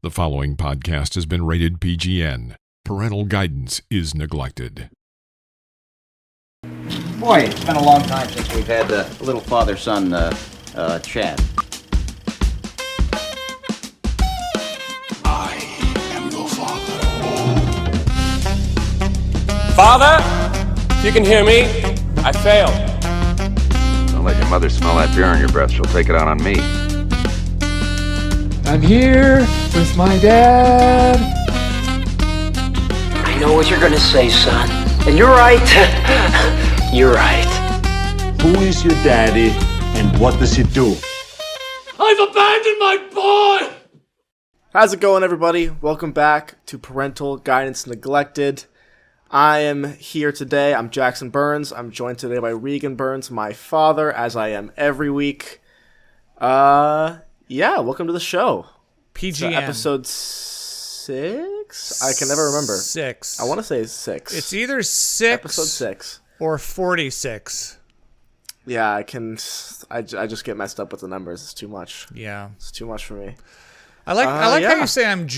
The following podcast has been rated PGN. Parental guidance is neglected. Boy, it's been a long time since we've had a little father-son chat. I am your father. Father, if you can hear me, I failed. Don't let your mother smell that beer on your breath. She'll take it out on me. I'm here with my dad. I know what you're gonna say, son. And you're right. You're right. Who is your daddy and what does he do? I've abandoned my boy! How's it going, everybody? Welcome back to Parental Guidance Neglected. I am here today. I'm Jackson Burns. I'm joined today by Regan Burns, my father, as I am every week. Yeah, welcome to the show. PGN. Episode 6? I can never remember. 6. I want to say 6. It's either 6 Episode 6 or 46. Yeah, I just get messed up with the numbers. It's too much. Yeah. It's too much for me. I like how you say I'm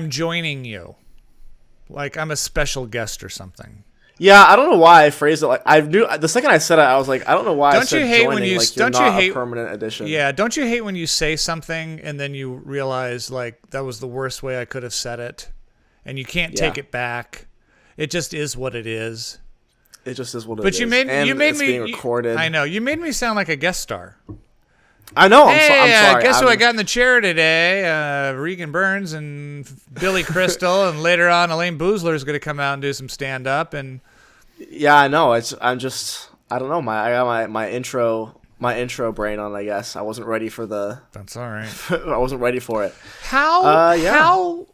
joining you. Like I'm a special guest or something. Yeah, I don't know why I phrased it like I knew. The second I said it, I was like, I don't know why. I said joining, you're not a permanent addition. Yeah, don't you hate when you say something and then you realize like that was the worst way I could have said it, and you can't take it back. It just is what it is. It just is what it is. But you made me being recorded. I know you made me sound like a guest star. I know. Hey, I'm sorry. Guess who I got in the chair today? Regan Burns and Billy Crystal, and later on Elaine Boozler is going to come out and do some stand up. And yeah, I know. I don't know. I got my intro brain on. I guess I wasn't ready for the. That's all right. I wasn't ready for it. How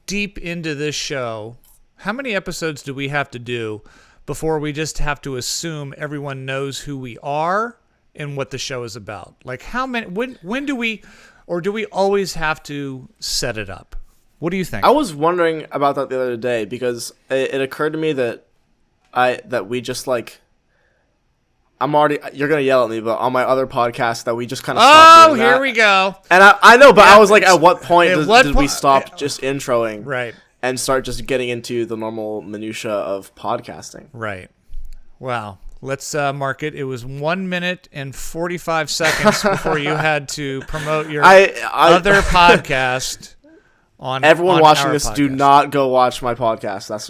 deep into this show? How many episodes do we have to do before we just have to assume everyone knows who we are and what the show is about? Like how many? When do we, or do we always have to set it up? What do you think? I was wondering about that the other day because it occurred to me that we just like. You're gonna yell at me, but on my other podcast that we just kind of stopped doing that. Here we go. And I know, but I was like, at what point did we stop just introing, right, and start just getting into the normal minutia of podcasting? Right. Wow. Let's mark it. It was 1 minute and 45 seconds before you had to promote your other podcast. Everyone watching this, podcast. do not go watch my podcast. That's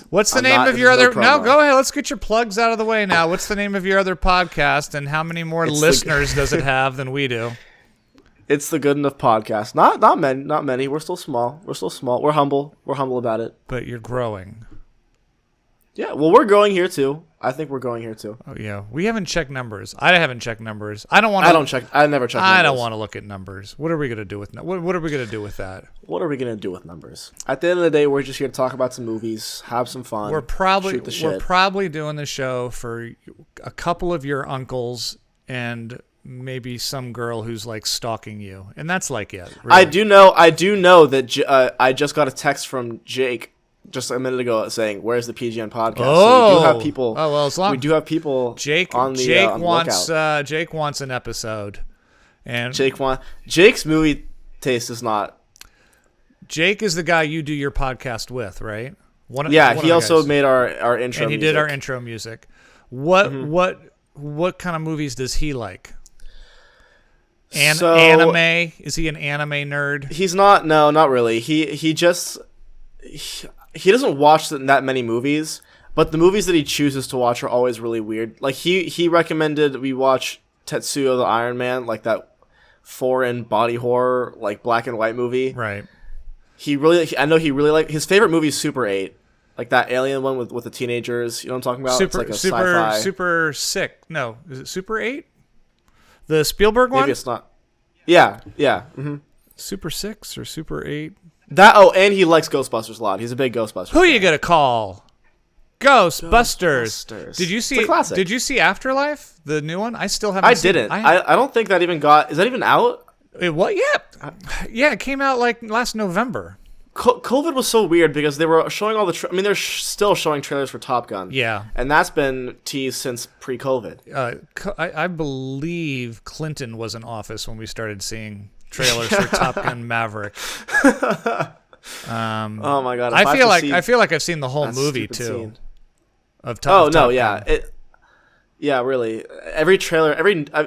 what's the name of your other? No, go ahead. Let's get your plugs out of the way now. What's the name of your other podcast, and how many more listeners does it have than we do? It's the Good Enough Podcast. Not many. We're still small. We're humble. We're humble about it. But you're growing. Yeah. Well, we're growing here too. I think we're going here too. Oh yeah, we haven't checked numbers. I haven't checked numbers. I never check. Numbers. I don't want to look at numbers. What are we gonna do with what are we gonna do with that? What are we gonna do with numbers? At the end of the day, we're just here to talk about some movies, have some fun. We're probably doing the show for a couple of your uncles and maybe some girl who's like stalking you, and that's like it. Really. I do know that I just got a text from Jake just a minute ago saying, "Where's the PGN podcast?" So we do have people. Oh well, as long we do have people. Jake on the Jake wants an episode, and Jake's movie taste is not. Jake is the guy you do your podcast with, right? He also made our intro. And he did our intro music. What kind of movies does he like? Anime? Is he an anime nerd? He's not. No, not really. He doesn't watch that many movies, but the movies that he chooses to watch are always really weird. Like he recommended we watch Tetsuo the Iron Man, like that foreign body horror, like black and white movie. Right. I know he really like his favorite movie is Super 8, like that alien one with the teenagers. You know what I'm talking about? It's like a sci-fi. Super Sick. No, is it Super 8? The Spielberg one? Maybe it's not. Yeah. Mm-hmm. Super 6 or Super 8? And he likes Ghostbusters a lot. He's a big Ghostbusters Who fan. You gonna call? Ghostbusters. Did you see? It's a classic. Did you see Afterlife, the new one? I still haven't. I didn't. I don't think that even got. Is that even out? What? Yeah. Yeah, it came out like last November. COVID was so weird because they were showing all the. They're still showing trailers for Top Gun. Yeah, and that's been teased since pre-COVID. I believe Clinton was in office when we started seeing trailers for Top Gun Maverick. Oh my god! I feel like I've seen the whole movie too. Scene. Of Top no, Top yeah, Gun. Yeah, really. Every trailer,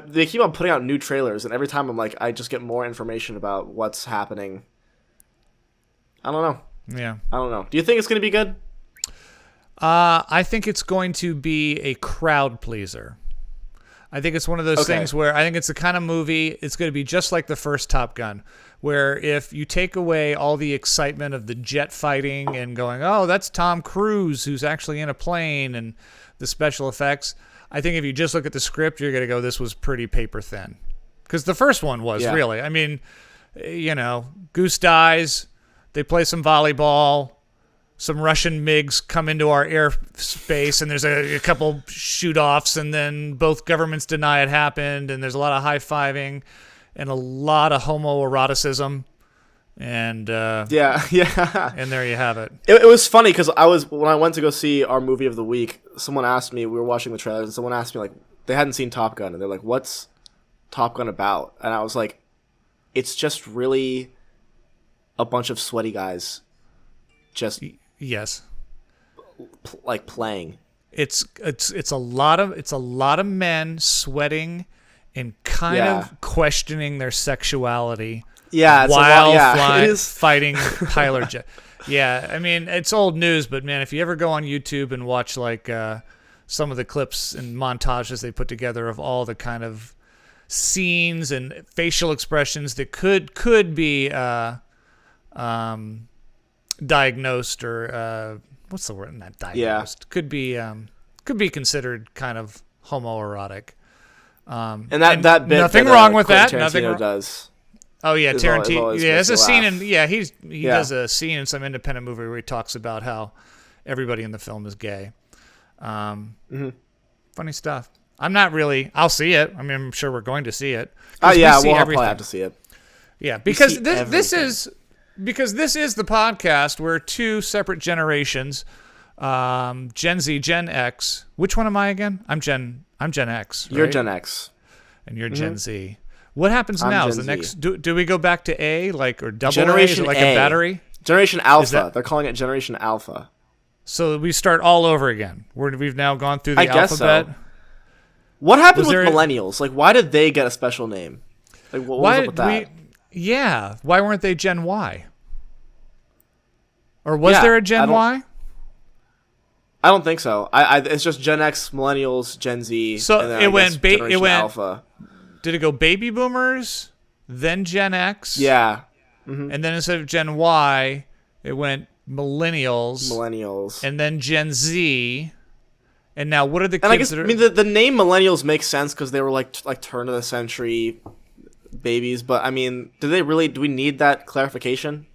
they keep on putting out new trailers, and every time I'm like, I just get more information about what's happening. I don't know. Yeah, I don't know. Do you think it's going to be good? I think it's going to be a crowd pleaser. I think it's one of those things where I think it's the kind of movie, it's going to be just like the first Top Gun, where if you take away all the excitement of the jet fighting and going, oh, that's Tom Cruise who's actually in a plane and the special effects, I think if you just look at the script, you're going to go, this was pretty paper thin. Because the first one was, really. I mean, Goose dies, they play some volleyball, some Russian MiGs come into our airspace, and there's a couple shoot-offs, and then both governments deny it happened, and there's a lot of high-fiving and a lot of homoeroticism. And yeah. And there you have it. It was funny because when I went to go see our movie of the week, someone asked me, we were watching the trailers, and someone asked me, like, they hadn't seen Top Gun, and they're like, what's Top Gun about? And I was like, it's just really a bunch of sweaty guys just like playing. It's a lot of men sweating and kind of questioning their sexuality. Yeah, while fighting Tyler jet. Yeah, I mean, it's old news, but man, if you ever go on YouTube and watch like some of the clips and montages they put together of all the kind of scenes and facial expressions that could be diagnosed or what's the word? Not diagnosed. Could be considered kind of homoerotic. And that bit nothing that, wrong with Quentin that. Tarantino does. Oh yeah, Tarantino. Yeah, there's a scene laugh. he does a scene in some independent movie where he talks about how everybody in the film is gay. Funny stuff. I'm not really. I'll see it. I mean, I'm sure we're going to see it. We'll probably have to see it. Yeah, because this is the podcast where two separate generations, Gen Z, Gen X. Which one am I again? I'm Gen X. Right? You're Gen X, and you're Gen Z. What happens now? Is the next? Do we go back to A, like, or double Generation A? Is it like A. a battery? Generation Alpha. They're calling it Generation Alpha. So we start all over again. We've now gone through the alphabet. So. What happened with millennials? Like, why did they get a special name? Like, what was up with that? Why weren't they Gen Y? Or was there a Gen Y? I don't think so. It's just Gen X, Millennials, Gen Z. So and then it went Alpha. Did it go baby boomers, then Gen X? Yeah. And then instead of Gen Y, it went millennials. And then Gen Z. And now what are the kids and I guess, that are... I mean, the name millennials makes sense because they were like turn of the century babies. But, I mean, do we need that clarification?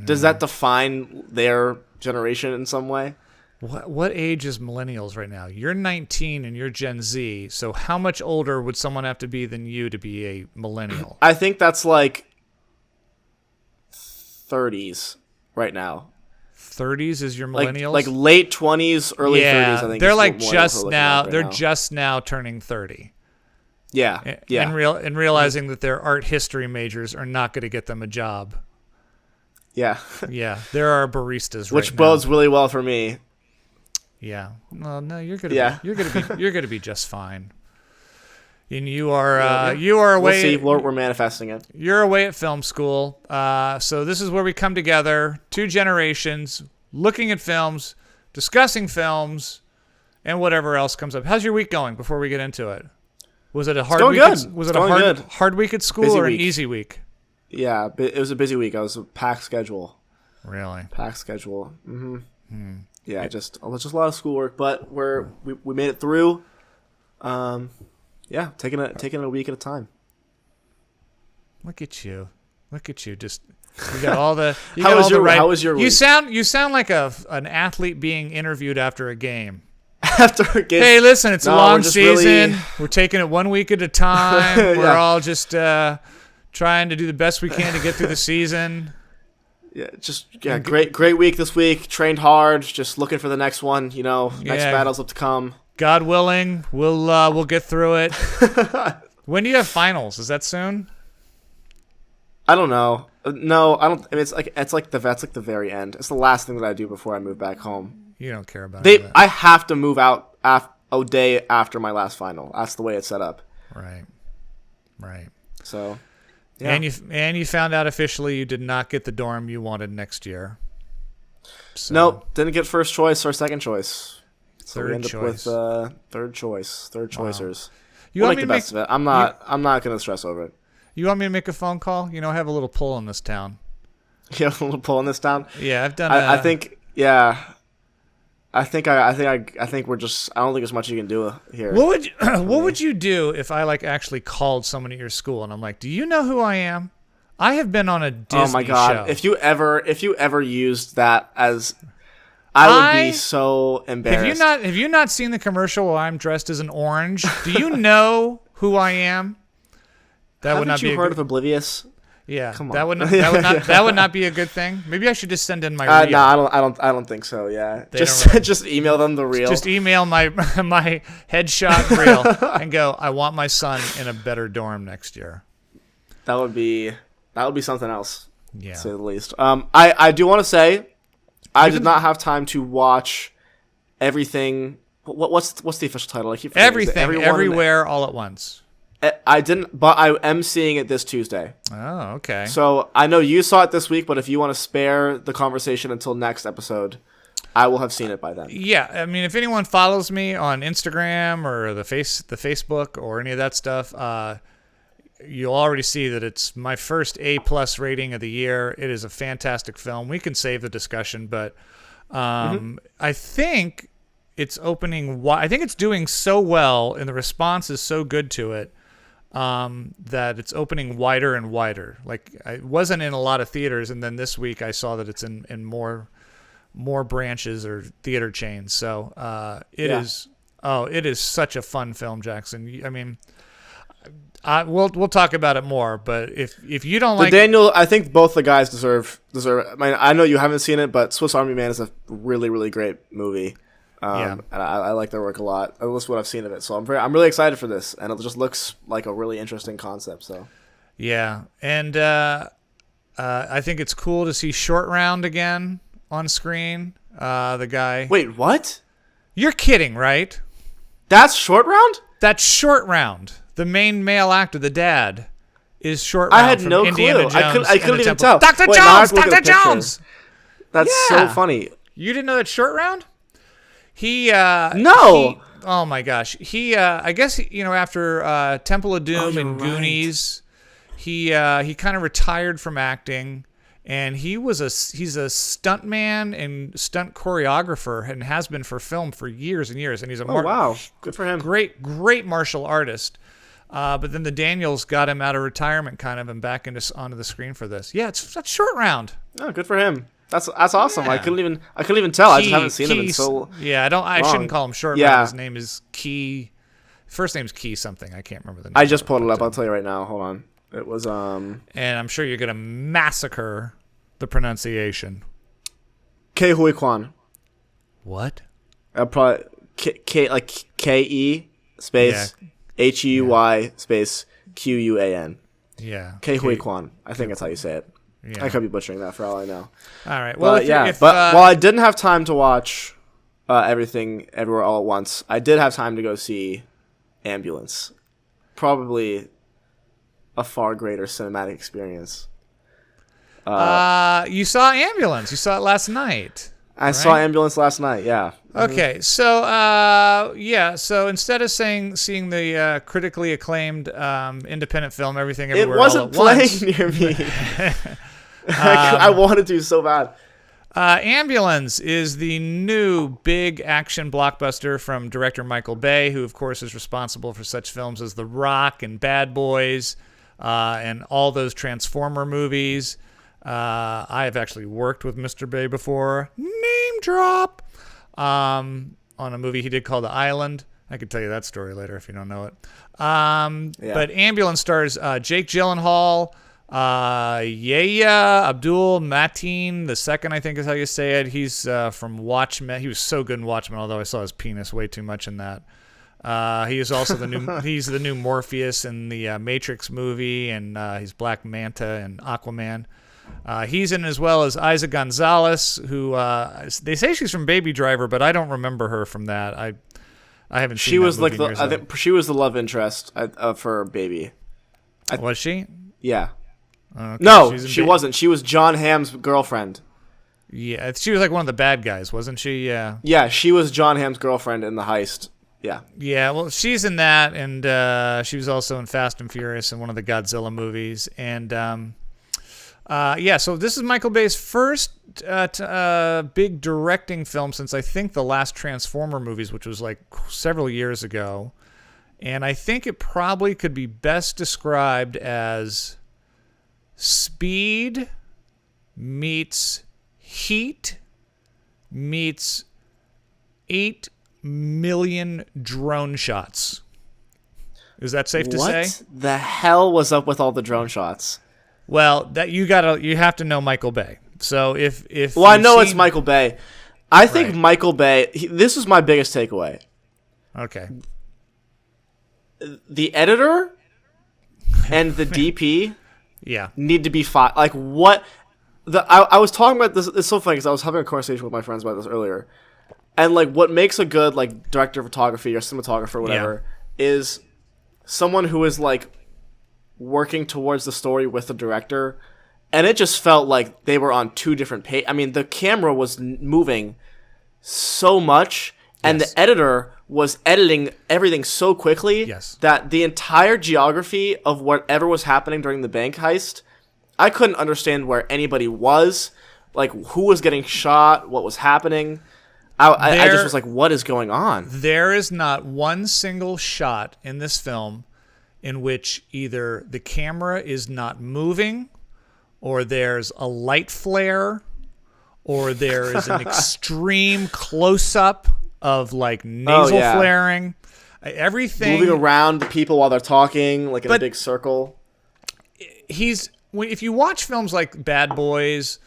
Does that define their generation in some way? What age is millennials right now? You're 19 and you're Gen Z. So how much older would someone have to be than you to be a millennial? I think that's like 30s right now. 30s is your millennials? Like late 20s, early 30s. I think they're like just now. They're just now turning 30. Yeah. And realizing that their art history majors are not going to get them a job. Yeah. Yeah. There are baristas, which bodes really well for me. Yeah. Well, no, you're gonna be just fine. And you are away. We'll see. We're manifesting it. You're away at film school. So this is where we come together, two generations, looking at films, discussing films, and whatever else comes up. How's your week going? Before we get into it, was it a hard week? Was it a hard week at school or an easy week? Yeah, it was a busy week. I was a packed schedule. Really? Packed schedule. Mm-hmm. Yeah, just a lot of schoolwork, but we made it through. Yeah, taking it a week at a time. Look at you. Just you got all the. How was your week? You sound like an athlete being interviewed after a game. After a game. Hey, listen, it's a long season. We're taking it 1 week at a time. We're all just trying to do the best we can to get through the season. Yeah, great week this week. Trained hard, just looking for the next one. Next battles up to come. God willing, we'll get through it. When do you have finals? Is that soon? I don't know. No, I don't. I mean, that's like the very end. It's the last thing that I do before I move back home. You don't care about it. I have to move out a day after my last final. That's the way it's set up. Right. So, yeah. And you found out officially you did not get the dorm you wanted next year. So, nope, didn't get first choice or second choice. So third we end choice. Up with third choicers. You We'll want make me the to best of it. I'm not gonna stress over it. You want me to make a phone call? I have a little pull in this town. You have a little pull in this town. Yeah, I've done. I think. Yeah. I think we're just. I don't think there's much you can do here. What would you do if I actually called someone at your school and I'm like, do you know who I am? I have been on a Disney show. Oh my god! If you ever used that as, I would be so embarrassed. Have you not seen the commercial where I'm dressed as an orange? Do you know who I am? Haven't you heard of Oblivious? Yeah, come on. That would not be a good thing. Maybe I should just send in my reel. No, I don't think so. Yeah, just email them the reel. Just email my headshot reel and go. I want my son in a better dorm next year. That would be something else. Yeah, to say the least. I do want to say, I did not have time to watch everything. What's the official title? I keep forgetting. Everything, everywhere, all at once. I didn't, but I am seeing it this Tuesday. Oh, okay. So I know you saw it this week, but if you want to spare the conversation until next episode, I will have seen it by then. Yeah, I mean, if anyone follows me on Instagram or the Facebook or any of that stuff, you'll already see that it's my first A+ rating of the year. It is a fantastic film. We can save the discussion, but I think it's opening. I think it's doing so well, and the response is so good to it. That it's opening wider and wider. It wasn't in a lot of theaters, and then this week I saw that it's in more branches or theater chains. So it is such a fun film, Jackson. I mean, we'll talk about it more, but if you don't like Daniel, I think both the guys deserve. I mean, I know you haven't seen it, but Swiss Army Man is a really, really great movie. And I like their work a lot. At least what I've seen of it. So I'm really excited for this, and it just looks like a really interesting concept. So yeah, and I think it's cool to see Short Round again on screen. The guy. Wait, what? You're kidding, right? That's Short Round? That's Short Round. The main male actor, the dad, is Short Round. I had no Indiana clue. Jones I couldn't even tell. Dr. Wait, Jones! Dr. Jones! That's so funny. You didn't know that Short Round? Oh my gosh. I guess, after Temple of Doom and Goonies, he kind of retired from acting, and he's a stunt man and stunt choreographer and has been for film for years and years. And he's wow. Good for him. Great martial artist. But then the Daniels got him out of retirement kind of and back onto the screen for this. Yeah, that's Short Round. Oh, good for him. That's awesome. Yeah. I couldn't even tell. I just haven't seen him in so Yeah, I shouldn't call him Short Round. His name is Key. First name's Key something. I can't remember the name. I just pulled it up. I'll tell you right now. Hold on. It was And I'm sure you're gonna massacre the pronunciation. Ke Huy Quan. What? Probably K like Ke space Huy space Quan. Yeah. Ke Huy Quan. I think that's how you say it. Yeah. I could be butchering that for all I know. All right. Well, but while I didn't have time to watch Everything Everywhere All at Once, I did have time to go see Ambulance. Probably a far greater cinematic experience. You saw Ambulance. You saw it last night. I saw Ambulance last night. Yeah. Okay. So So instead of seeing the critically acclaimed independent film Everything Everywhere It wasn't All at playing near me. I wanted to so bad. Ambulance is the new big action blockbuster from director Michael Bay, who of course is responsible for such films as The Rock and Bad Boys, and all those Transformer movies. I have actually worked with Mr. Bay before. Name drop. On a movie he did called The Island. I could tell you that story later if you don't know it. But Ambulance stars Jake Gyllenhaal, Yahya Abdul Mateen II, I think is how you say it. He's from Watchmen. He was so good in Watchmen, although I saw his penis way too much in that. He is also the new. He's the new Morpheus in the Matrix movie, and he's Black Manta and Aquaman. He's in as well as Isa Gonzalez, who they say she's from Baby Driver, but I don't remember her from that. I haven't seen. She that was movie like in years, I think she was the love interest for Baby. was she? Yeah. Okay, No, she wasn't. She was John Hamm's girlfriend. Yeah, she was like one of the bad guys, wasn't she? Yeah. Yeah, she was John Hamm's girlfriend in the heist. Yeah. Yeah, well, she's in that, and she was also in Fast and Furious and one of the Godzilla movies. And so this is Michael Bay's first big directing film since I think the last Transformer movies, which was like several years ago. And I think it probably could be best described as Speed meets Heat meets 8 million drone shots. Is that safe to say? What the hell was up with all the drone shots? Well, that you have to know Michael Bay. So if well, I know it's Michael Bay. I think Michael Bay. This is my biggest takeaway. Okay. The editor and the DP need to be fought. Like what? I was talking about this. It's so funny because I was having a conversation with my friends about this earlier, and like what makes a good like director of photography or cinematographer or whatever is someone who is like working towards the story with the director, and it just felt like they were on two different pages. I mean, the camera was moving so much, and the editor was editing everything so quickly that the entire geography of whatever was happening during the bank heist, I couldn't understand where anybody was, like who was getting shot, what was happening. I just was like, what is going on? There is not one single shot in this film in which either the camera is not moving, or there's a light flare, or there is an extreme close-up of like nasal flaring. Everything moving around the people while they're talking, like in a big circle. If you watch films like Bad Boys,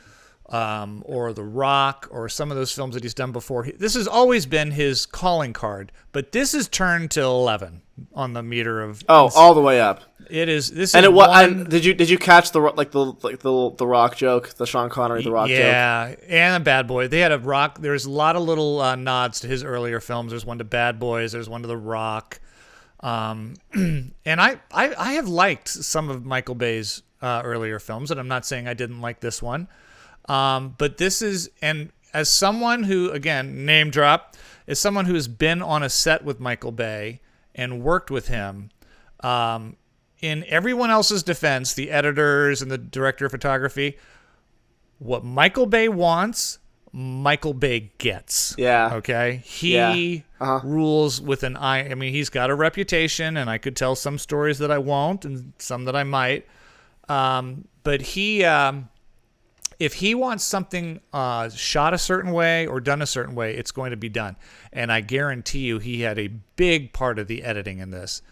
or The Rock, or some of those films that he's done before, this has always been his calling card. But this is turned to 11 on the meter of all the way up. It is. This and is it was. And did you catch the Rock joke, the Sean Connery The Rock joke? Yeah, and a Bad Boy. They had a Rock. There's a lot of little nods to his earlier films. There's one to Bad Boys. There's one to The Rock. And I have liked some of Michael Bay's earlier films, and I'm not saying I didn't like this one. But this is, and as someone who, again, name drop, is someone who has been on a set with Michael Bay and worked with him, in everyone else's defense, the editors and the director of photography, what Michael Bay wants, Michael Bay gets. Yeah. Okay? He rules with an eye. I mean, he's got a reputation, and I could tell some stories that I won't and some that I might. But he... if he wants something shot a certain way or done a certain way, it's going to be done. And I guarantee you he had a big part of the editing in this.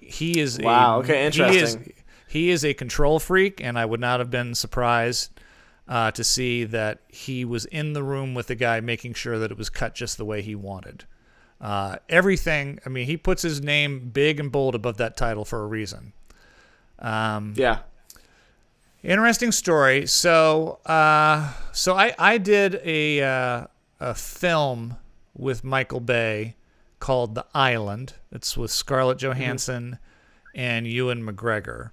He is interesting. He is a control freak, and I would not have been surprised to see that he was in the room with the guy making sure that it was cut just the way he wanted. Everything, I mean, he puts his name big and bold above that title for a reason. Interesting story. So I did a film with Michael Bay called The Island. It's with Scarlett Johansson and Ewan McGregor.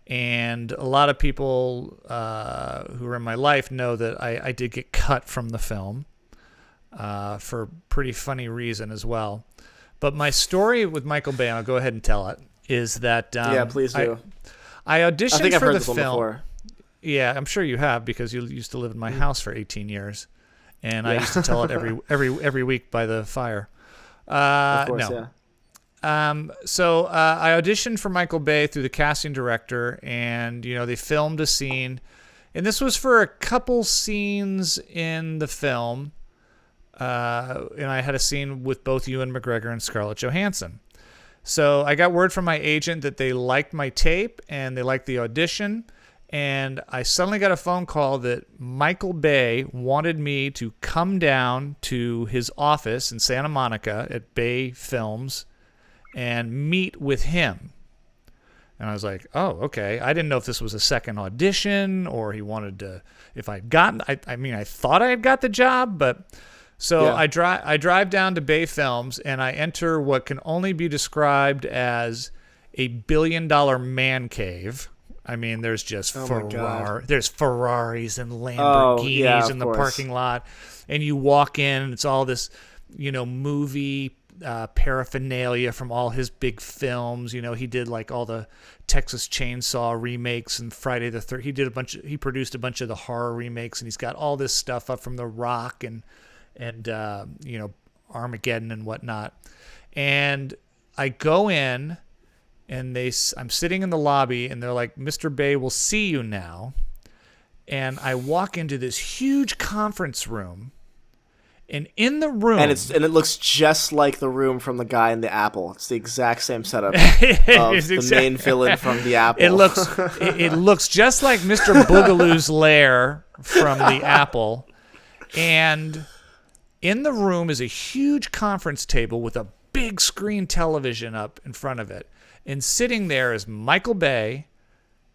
And a lot of people who are in my life know that I did get cut from the film for a pretty funny reason as well. But my story with Michael Bay, and I'll go ahead and tell it, is that please do. I auditioned I think I've for heard the this one film. before. Yeah, I'm sure you have, because you used to live in my house for 18 years, and I used to tell it every week by the fire. Of course, no. So I auditioned for Michael Bay through the casting director, and they filmed a scene, and this was for a couple scenes in the film, and I had a scene with both Ewan McGregor and Scarlett Johansson. So I got word from my agent that they liked my tape and they liked the audition, And I suddenly got a phone call that Michael Bay wanted me to come down to his office in Santa Monica at Bay Films and meet with him. And I was like, oh, okay. I didn't know if this was a second audition or he wanted to, if I'd gotten, I mean, I thought I had got the job, but so I drive down to Bay Films and I enter what can only be described as a $1 billion man cave. I mean, there's just there's Ferraris and Lamborghinis in the parking lot, and you walk in, and it's all this, movie paraphernalia from all his big films. He did like all the Texas Chainsaw remakes and Friday the 13th. He produced a bunch of the horror remakes, and he's got all this stuff up from The Rock and Armageddon and whatnot. And I go in. And I'm sitting in the lobby, and they're like, Mr. Bay will see you now. And I walk into this huge conference room, and in the room, and it looks just like the room from the guy in the Apple. It's the exact same setup of the main villain from the Apple. It looks just like Mr. Boogaloo's lair from the Apple. And in the room is a huge conference table with a big screen television up in front of it. And sitting there is Michael Bay,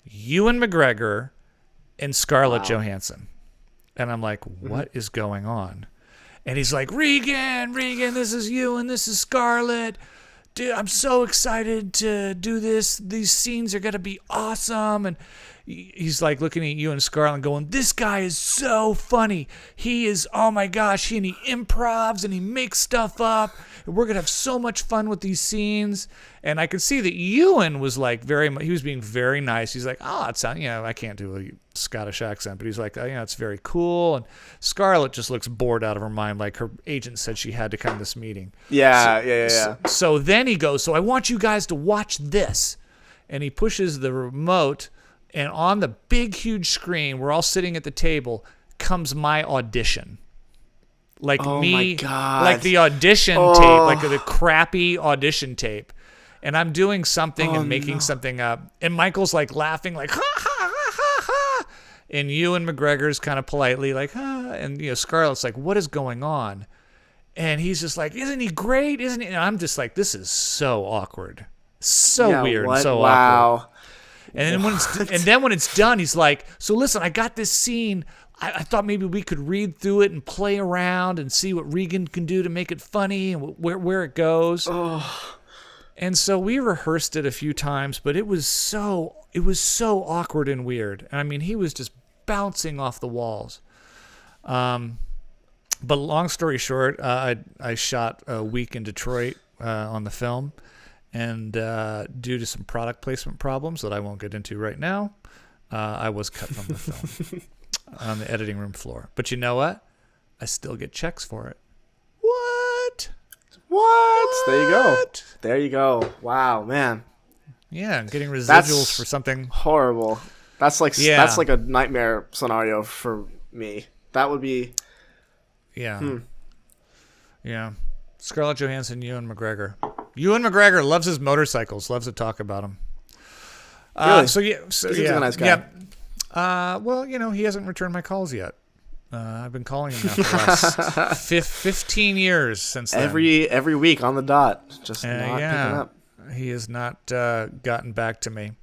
Ewan McGregor, and Scarlett Johansson. And I'm like, what is going on? And he's like, Regan, this is Ewan, this is Scarlett. Dude, I'm so excited to do this. These scenes are going to be awesome. And he's like looking at you and Scarlett and going, this guy is so funny. He is, oh my gosh, he improvs and he makes stuff up. And we're going to have so much fun with these scenes. And I could see that Ewan was like he was being very nice. He's like, oh, it sounds, I can't do a Scottish accent, but he's like, oh, it's very cool. And Scarlett just looks bored out of her mind. Like her agent said she had to come to this meeting. Yeah. So then he goes, so I want you guys to watch this. And he pushes the remote, and on the big, huge screen, we're all sitting at the table, comes my audition. Like my God. Like the audition tape, like the crappy audition tape. And I'm doing something and making something up. And Michael's like laughing, like, ha, ha, ha, ha, ha. And Ewan McGregor's kind of politely like, ha. And, Scarlett's like, what is going on? And he's just like, isn't he great? Isn't he? And I'm just like, this is so awkward. So weird. What? So awkward. And then when it's done, he's like, so listen, I got this scene. I thought maybe we could read through it and play around and see what Regan can do to make it funny and where it goes. Oh. And so we rehearsed it a few times, but it was so awkward and weird. And I mean, he was just bouncing off the walls. But long story short, I shot a week in Detroit on the film. And due to some product placement problems that I won't get into right now, I was cut from the film on the editing room floor. But you know what? I still get checks for it. What? There you go. Wow, man. Yeah, I'm getting residuals for something horrible. That's like a nightmare scenario for me. That would be. Yeah. Yeah. Scarlett Johansson, Ewan McGregor. Ewan McGregor loves his motorcycles. Loves to talk about them. Really? He's a nice guy. Yeah. Well, he hasn't returned my calls yet. I've been calling him now for the last 15 years since then. Every week on the dot. Just not picking up. He has not gotten back to me.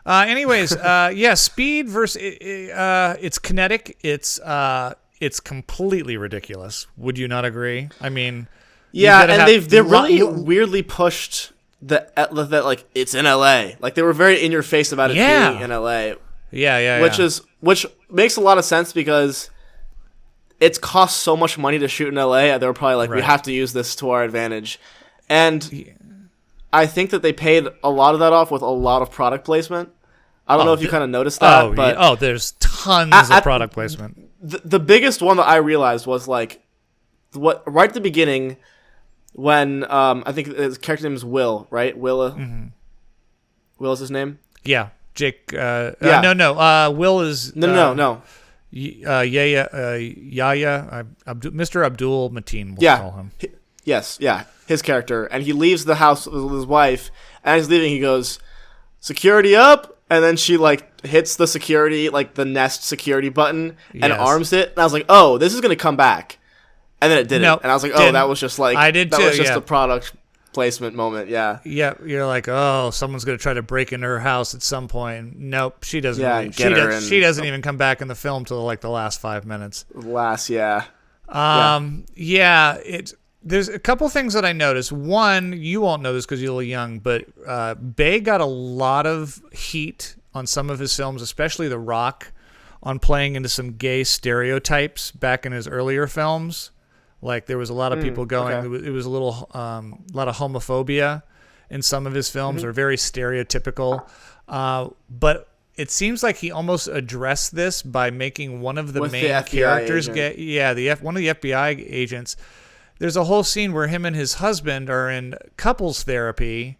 Anyways, Speed versus it's kinetic. It's completely ridiculous. Would you not agree? I mean, yeah, and they've really weirdly pushed that like it's in LA. Like they were very in your face about it being in LA. Which makes a lot of sense because it's cost so much money to shoot in LA. They were probably like, we have to use this to our advantage. And I think that they paid a lot of that off with a lot of product placement. I don't know if you kind of noticed that. But there's tons of product placement. The biggest one that I realized was like, right at the beginning, when I think his character name is Will, right? Will is his name? Yeah. Jake. No. Will is. No. Yahya, Mr. Abdul Mateen, we'll call him. His character. And he leaves the house with his wife, and as he's leaving, he goes, security up, and then she like hits the security, like the Nest security button, and Yes. arms it. And I was like, oh, this is gonna come back, and then it didn't. Nope, And I was like, oh, didn't. that was just like I did that too, was just yeah. a product placement moment. Yeah. Yeah, you're like, oh, someone's gonna try to break into her house at some point. Nope, she doesn't. Yeah, really- get her in. she doesn't even come back in the film till like the last 5 minutes. Yeah. There's a couple things that I noticed. One, you won't know this because you're a little young, but Bay got a lot of heat on some of his films, especially The Rock, on playing into some gay stereotypes back in his earlier films. Like there was a lot of people going. okay. It was a lot of homophobia in some of his films, or very stereotypical. But it seems like he almost addressed this by making one of the With main the FBI characters agent. gay. Yeah, one of the FBI agents. There's a whole scene where him and his husband are in couples therapy,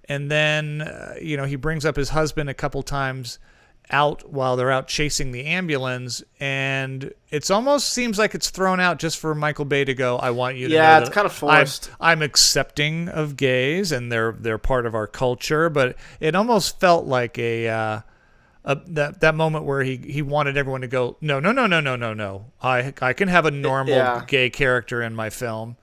and then he brings up his husband a couple times out while they're out chasing the ambulance, and it's almost seems like it's thrown out just for Michael Bay to go, I want you to know Yeah, it's that kind of forced. I'm accepting of gays and they're part of our culture, but it almost felt like that moment where he wanted everyone to go, no. I can have a normal gay character in my film.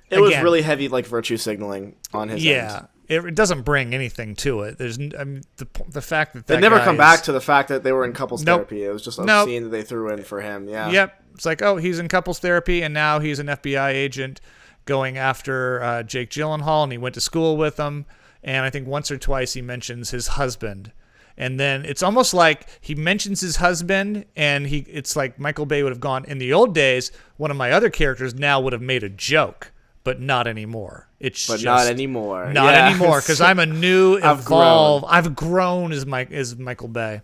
It was Again, really heavy, like virtue signaling on his end. It doesn't bring anything to it. There's the fact that They never guy come is- back to the fact that they were in couples Nope. therapy. It was just a Nope. scene that they threw in for him. Yeah. Yep. It's like, oh, he's in couples therapy, and now he's an FBI agent going after Jake Gyllenhaal, and he went to school with him. And I think once or twice he mentions his husband. And then it's almost like he mentions his husband, and it's like Michael Bay would have gone, in the old days, one of my other characters now would have made a joke, but not anymore. Not anymore. Not Yeah. anymore, because I'm a new, I've evolved. I've grown as Michael Bay.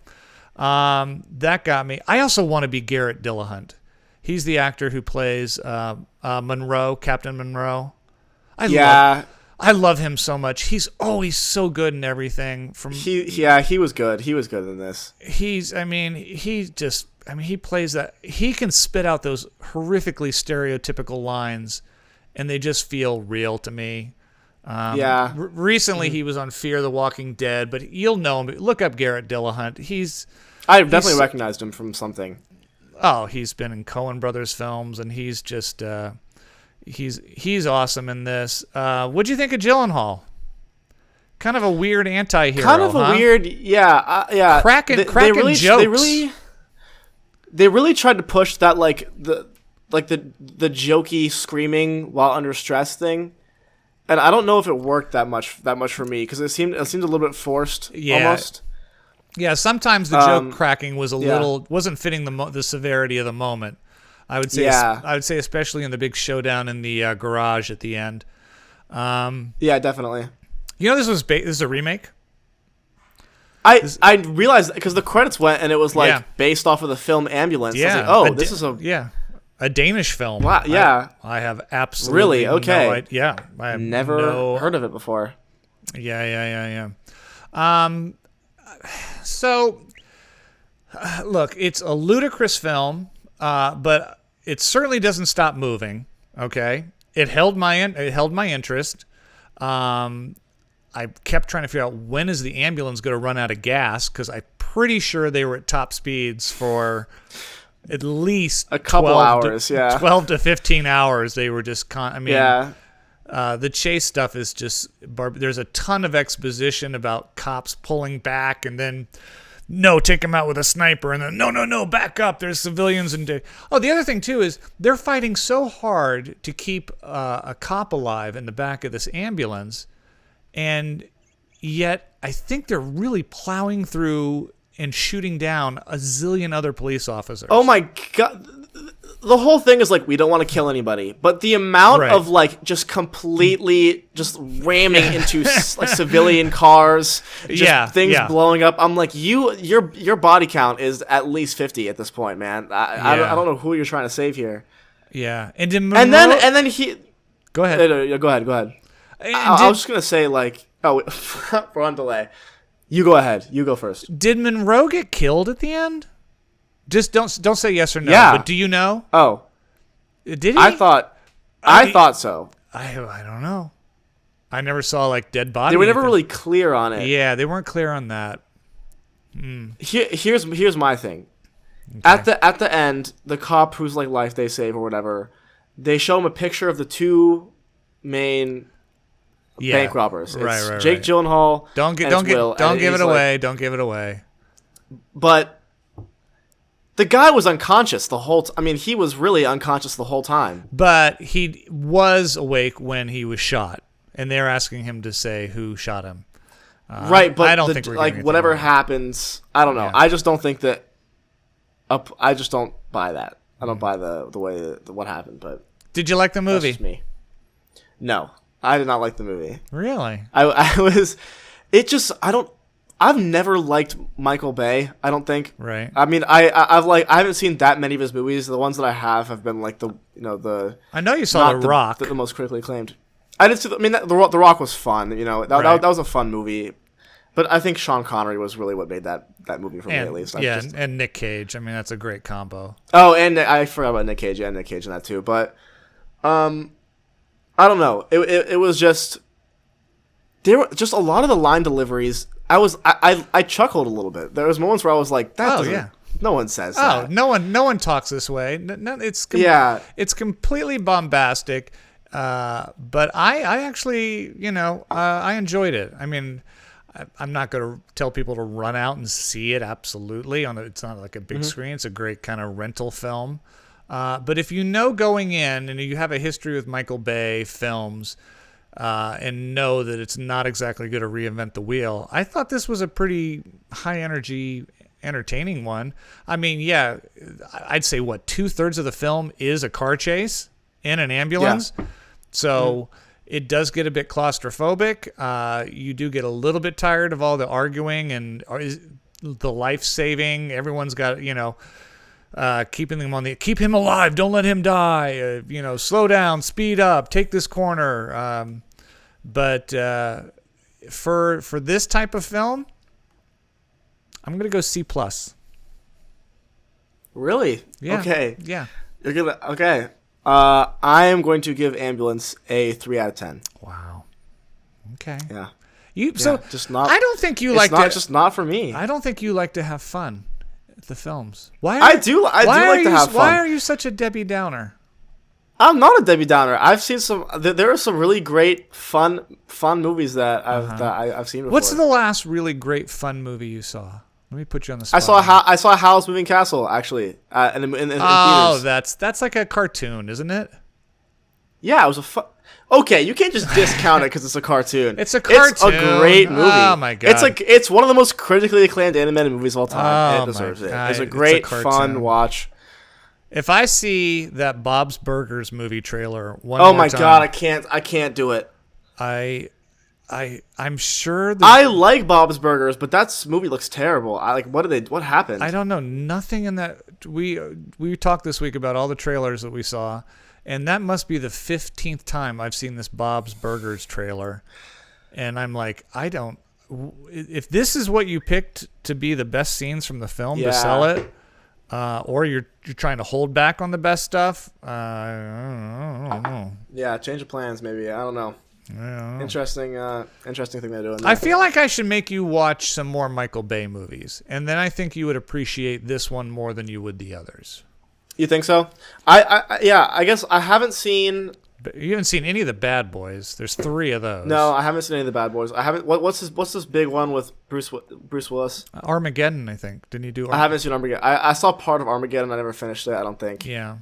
That got me. I also want to be Garrett Dillahunt. He's the actor who plays Monroe, Captain Monroe. I love him so much. He's always so good in everything. He was good. He was good in this. He plays that. He can spit out those horrifically stereotypical lines, and they just feel real to me. Recently, he was on Fear the Walking Dead, but you'll know him. Look up Garrett Dillahunt. I definitely recognized him from something. Oh, he's been in Coen Brothers films, and he's just he's awesome in this. What'd you think of Gyllenhaal? Kind of a weird anti-hero, Kind of a weird, yeah. Cracking jokes. They really tried to push that the jokey screaming while under stress thing, and I don't know if it worked that much for me because it seemed a little bit forced almost. Yeah, sometimes the joke cracking was wasn't fitting the severity of the moment. I would say, especially in the big showdown in the garage at the end. Yeah, definitely. You know, this is a remake. I realized because the credits went and it was based off of the film Ambulance. Yeah, I was like, a Danish film. Wow, yeah. I have absolutely really okay. No idea. I have never heard of it before. Yeah. So, look, it's a ludicrous film, but it certainly doesn't stop moving. Okay, it held my interest. I kept trying to figure out when is the ambulance going to run out of gas because I'm pretty sure they were at top speeds for at least a couple hours. 12 to 15 hours. They were just the chase stuff is just there's a ton of exposition about cops pulling back and then take him out with a sniper and then no back up, there's civilians and the other thing too is they're fighting so hard to keep a cop alive in the back of this ambulance, and yet I think they're really plowing through and shooting down a zillion other police officers. Oh my god. The whole thing is we don't want to kill anybody, but the amount of just completely just ramming into civilian cars, things blowing up. I'm like, your body count is at least 50 at this point, man. I don't know who you're trying to save here. Yeah, and then he. Go ahead. Go ahead. I was just gonna say we're on delay. You go ahead. You go first. Did Monroe get killed at the end? Just don't say yes or no. Yeah. But do you know? Oh, did he? I thought so. I don't know. I never saw dead body. They were never really clear on it. Yeah, they weren't clear on that. Here's my thing. Okay. At the end, the cop whose like life they save or whatever, they show him a picture of the two main bank robbers. It's Right. Jake Gyllenhaal. Don't give it away. Don't give it away. But the guy was unconscious the whole. I mean, he was really unconscious the whole time. But he was awake when he was shot, and they're asking him to say who shot him. Right, but I don't think we're like getting whatever anything happens. I don't know. Yeah. I just don't think that. I just don't buy that. I don't buy the way what happened. But Did you like the that's movie? just me. No, I did not like the movie. Really? I was. It just. I don't. I've never liked Michael Bay. I don't think. Right. I mean, I haven't seen that many of his movies. The ones that I have been like the. I know you saw not The Rock. the most critically acclaimed. I did see. The Rock was fun. That was a fun movie. But I think Sean Connery was really what made that movie for me, at least. And Nick Cage. I mean, that's a great combo. Oh, and I forgot about Nick Cage. Yeah, Nick Cage in that too. But, I don't know. It was just there were just a lot of the line deliveries. I chuckled a little bit. There was moments where I was like, "That doesn't." No one says that. Oh, no one talks this way. No, it's it's completely bombastic. But I actually, I enjoyed it. I mean, I'm not going to tell people to run out and see it. Absolutely, it's not like a big screen. It's a great kind of rental film. But if you know going in and you have a history with Michael Bay films, and know that it's not exactly going to reinvent the wheel, I thought this was a pretty high energy, entertaining one. I mean, yeah, I'd say 2/3 of the film is a car chase in an ambulance. Yeah. So it does get a bit claustrophobic. You do get a little bit tired of all the arguing and the life saving. Everyone's got, keeping them keep him alive. Don't let him die. Slow down, speed up, take this corner. But for this type of film, I'm going to go C+. Really? Yeah. Okay. Yeah. You're gonna okay. I am going to give Ambulance a 3 out of 10. Wow. Okay. Yeah. Just not. I don't think you like to. Just not for me. I don't think you like to have fun at the films. I do like to have fun. Why are you such a Debbie Downer? I'm not a Debbie Downer. I've seen some. There are some really great fun movies that I've seen before. What's the last really great fun movie you saw? Let me put you on the spot. I saw Howl's Moving Castle actually. In oh, theaters. that's like a cartoon, isn't it? Yeah, it was a fun. Okay, you can't just discount it because it's a cartoon. It's a cartoon. It's a great movie. Oh my god! It's one of the most critically acclaimed animated movies of all time. Oh, it deserves it. God. It's a great fun watch. If I see that Bob's Burgers movie trailer one more time, oh my god, I can't do it. I'm sure I like Bob's Burgers, but that movie looks terrible. What happened? I don't know. Nothing in that. We talked this week about all the trailers that we saw, and that must be the 15th time I've seen this Bob's Burgers trailer, and I'm like, if this is what you picked to be the best scenes from the film to sell it, or you're trying to hold back on the best stuff, I don't know. Yeah, change of plans maybe. I don't know. Yeah. Interesting thing they're doing there. I feel like I should make you watch some more Michael Bay movies, and then I think you would appreciate this one more than you would the others. You think so? I guess I haven't seen. You haven't seen any of the Bad Boys. There's 3 of those. No, I haven't seen any of the Bad Boys. I haven't. What's this big one with Bruce Willis? Armageddon, I think. Didn't you do? I haven't seen Armageddon. I saw part of Armageddon. I never finished it. I don't think. Yeah.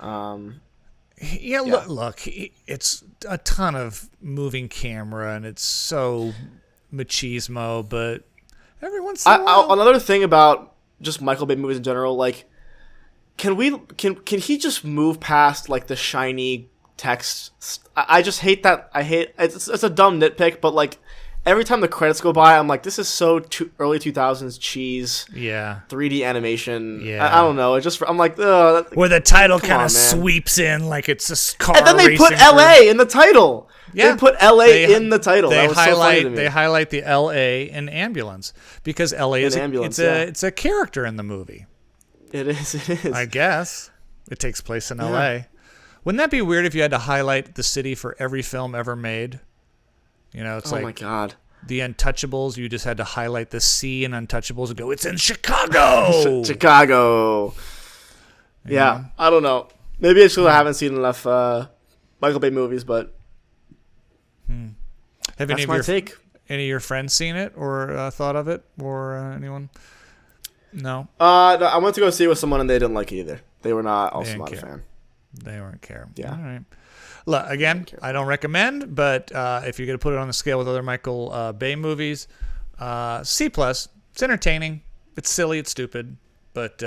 Yeah. Look, it's a ton of moving camera, and it's so machismo, but every once in a while... Another thing about just Michael Bay movies in general, like, can he just move past, like, the shiny text? I just hate that. It's a dumb nitpick, but, like, every time the credits go by, I'm like, this is so early 2000s cheese. Yeah. 3D animation. Yeah. I don't know. I'm like, ugh. Where the title kind of sweeps in like it's a car. And then they put LA in the title. Yeah. They put LA in the title. They that was so funny to me. They highlight the LA in Ambulance because LA is it's a character in the movie. It is. I guess. It takes place in LA. Wouldn't that be weird if you had to highlight the city for every film ever made? It's like, oh my god! the Untouchables, you just had to highlight the C in Untouchables and go, it's in Chicago. Chicago. Yeah, I don't know. Maybe it's because I haven't seen enough Michael Bay movies, but Have that's my take. Any of your friends seen it or thought of it, or anyone? No. No, I went to go see it with someone and they didn't like it either. They were not a fan. They weren't care. Yeah. All right. Look, again, I don't recommend, but if you're going to put it on the scale with other Michael Bay movies, C+. It's entertaining. It's silly. It's stupid. But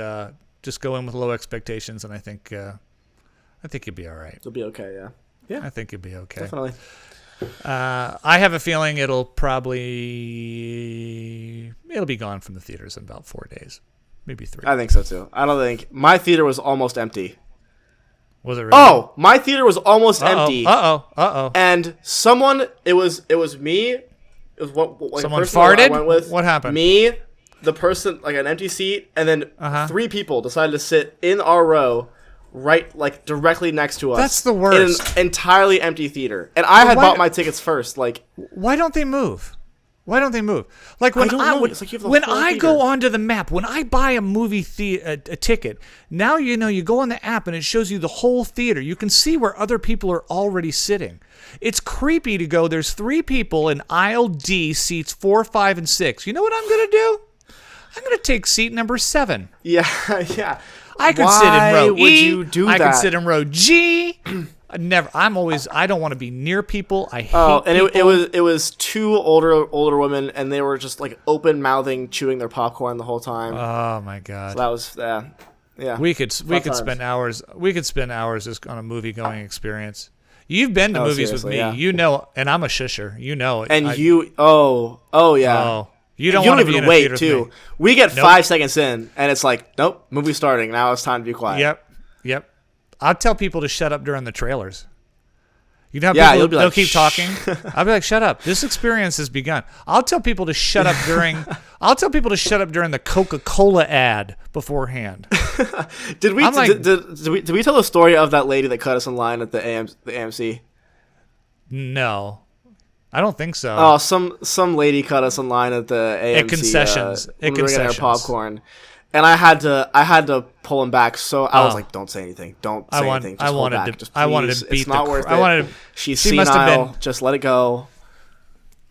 just go in with low expectations, and I think you'll be all right. You'll be okay, yeah. Yeah. I think you'll be okay. Definitely. I have a feeling it'll be gone from the theaters in about 4 days, maybe 3. I think so too. I don't think my theater was almost empty. Was it really? Oh, my theater was almost empty. Uh-oh. And someone, it was me. It was Someone a person I farted? went with. What happened? Me, the person, like an empty seat, and then 3 people decided to sit in our row, right, like directly next to us. That's the worst. In an entirely empty theater, and I had bought my tickets first. Like, why don't they move? Like when It's like you have the when whole I theater. go onto the map, when I buy a movie a ticket, now you go on the app and it shows you the whole theater. You can see where other people are already sitting. It's creepy to go. There's 3 people in aisle D, seats 4, 5, and 6. You know what I'm gonna do? I'm gonna take seat number 7. yeah, yeah. I could sit in row E. Why would you do I that? could sit in row G. Never. I don't want to be near people. I hate and people. it was 2 older women, and they were just like open mouthing, chewing their popcorn the whole time. Oh my god. So that was yeah. We could times. spend hours. We could spend hours just on a movie going experience. You've been to movies with me, yeah. you know, and I'm a shusher. You know it. And you yeah. you don't You want don't to be in even a wait theater too. with me. We get Nope. 5 seconds in, and it's like, nope, movie's starting. Now it's time to be quiet. Yep. I'll tell people to shut up during the trailers. You know how Yeah, people, you'll be they'll like, keep "Shh." talking. I'll be like, shut up. This experience has begun. I'll tell people to shut up during the Coca-Cola ad beforehand. Did we tell the story of that lady that cut us in line at the AMC? No. I don't think so. Oh, some lady cut us in line at the AMC. At concessions. When we were getting our popcorn. And I had to pull him back, so I was like, "Don't say anything. Don't say anything. Just hold back. Just please. I wanted to beat it's not worth it. She's she must have senile. been- Just let it go."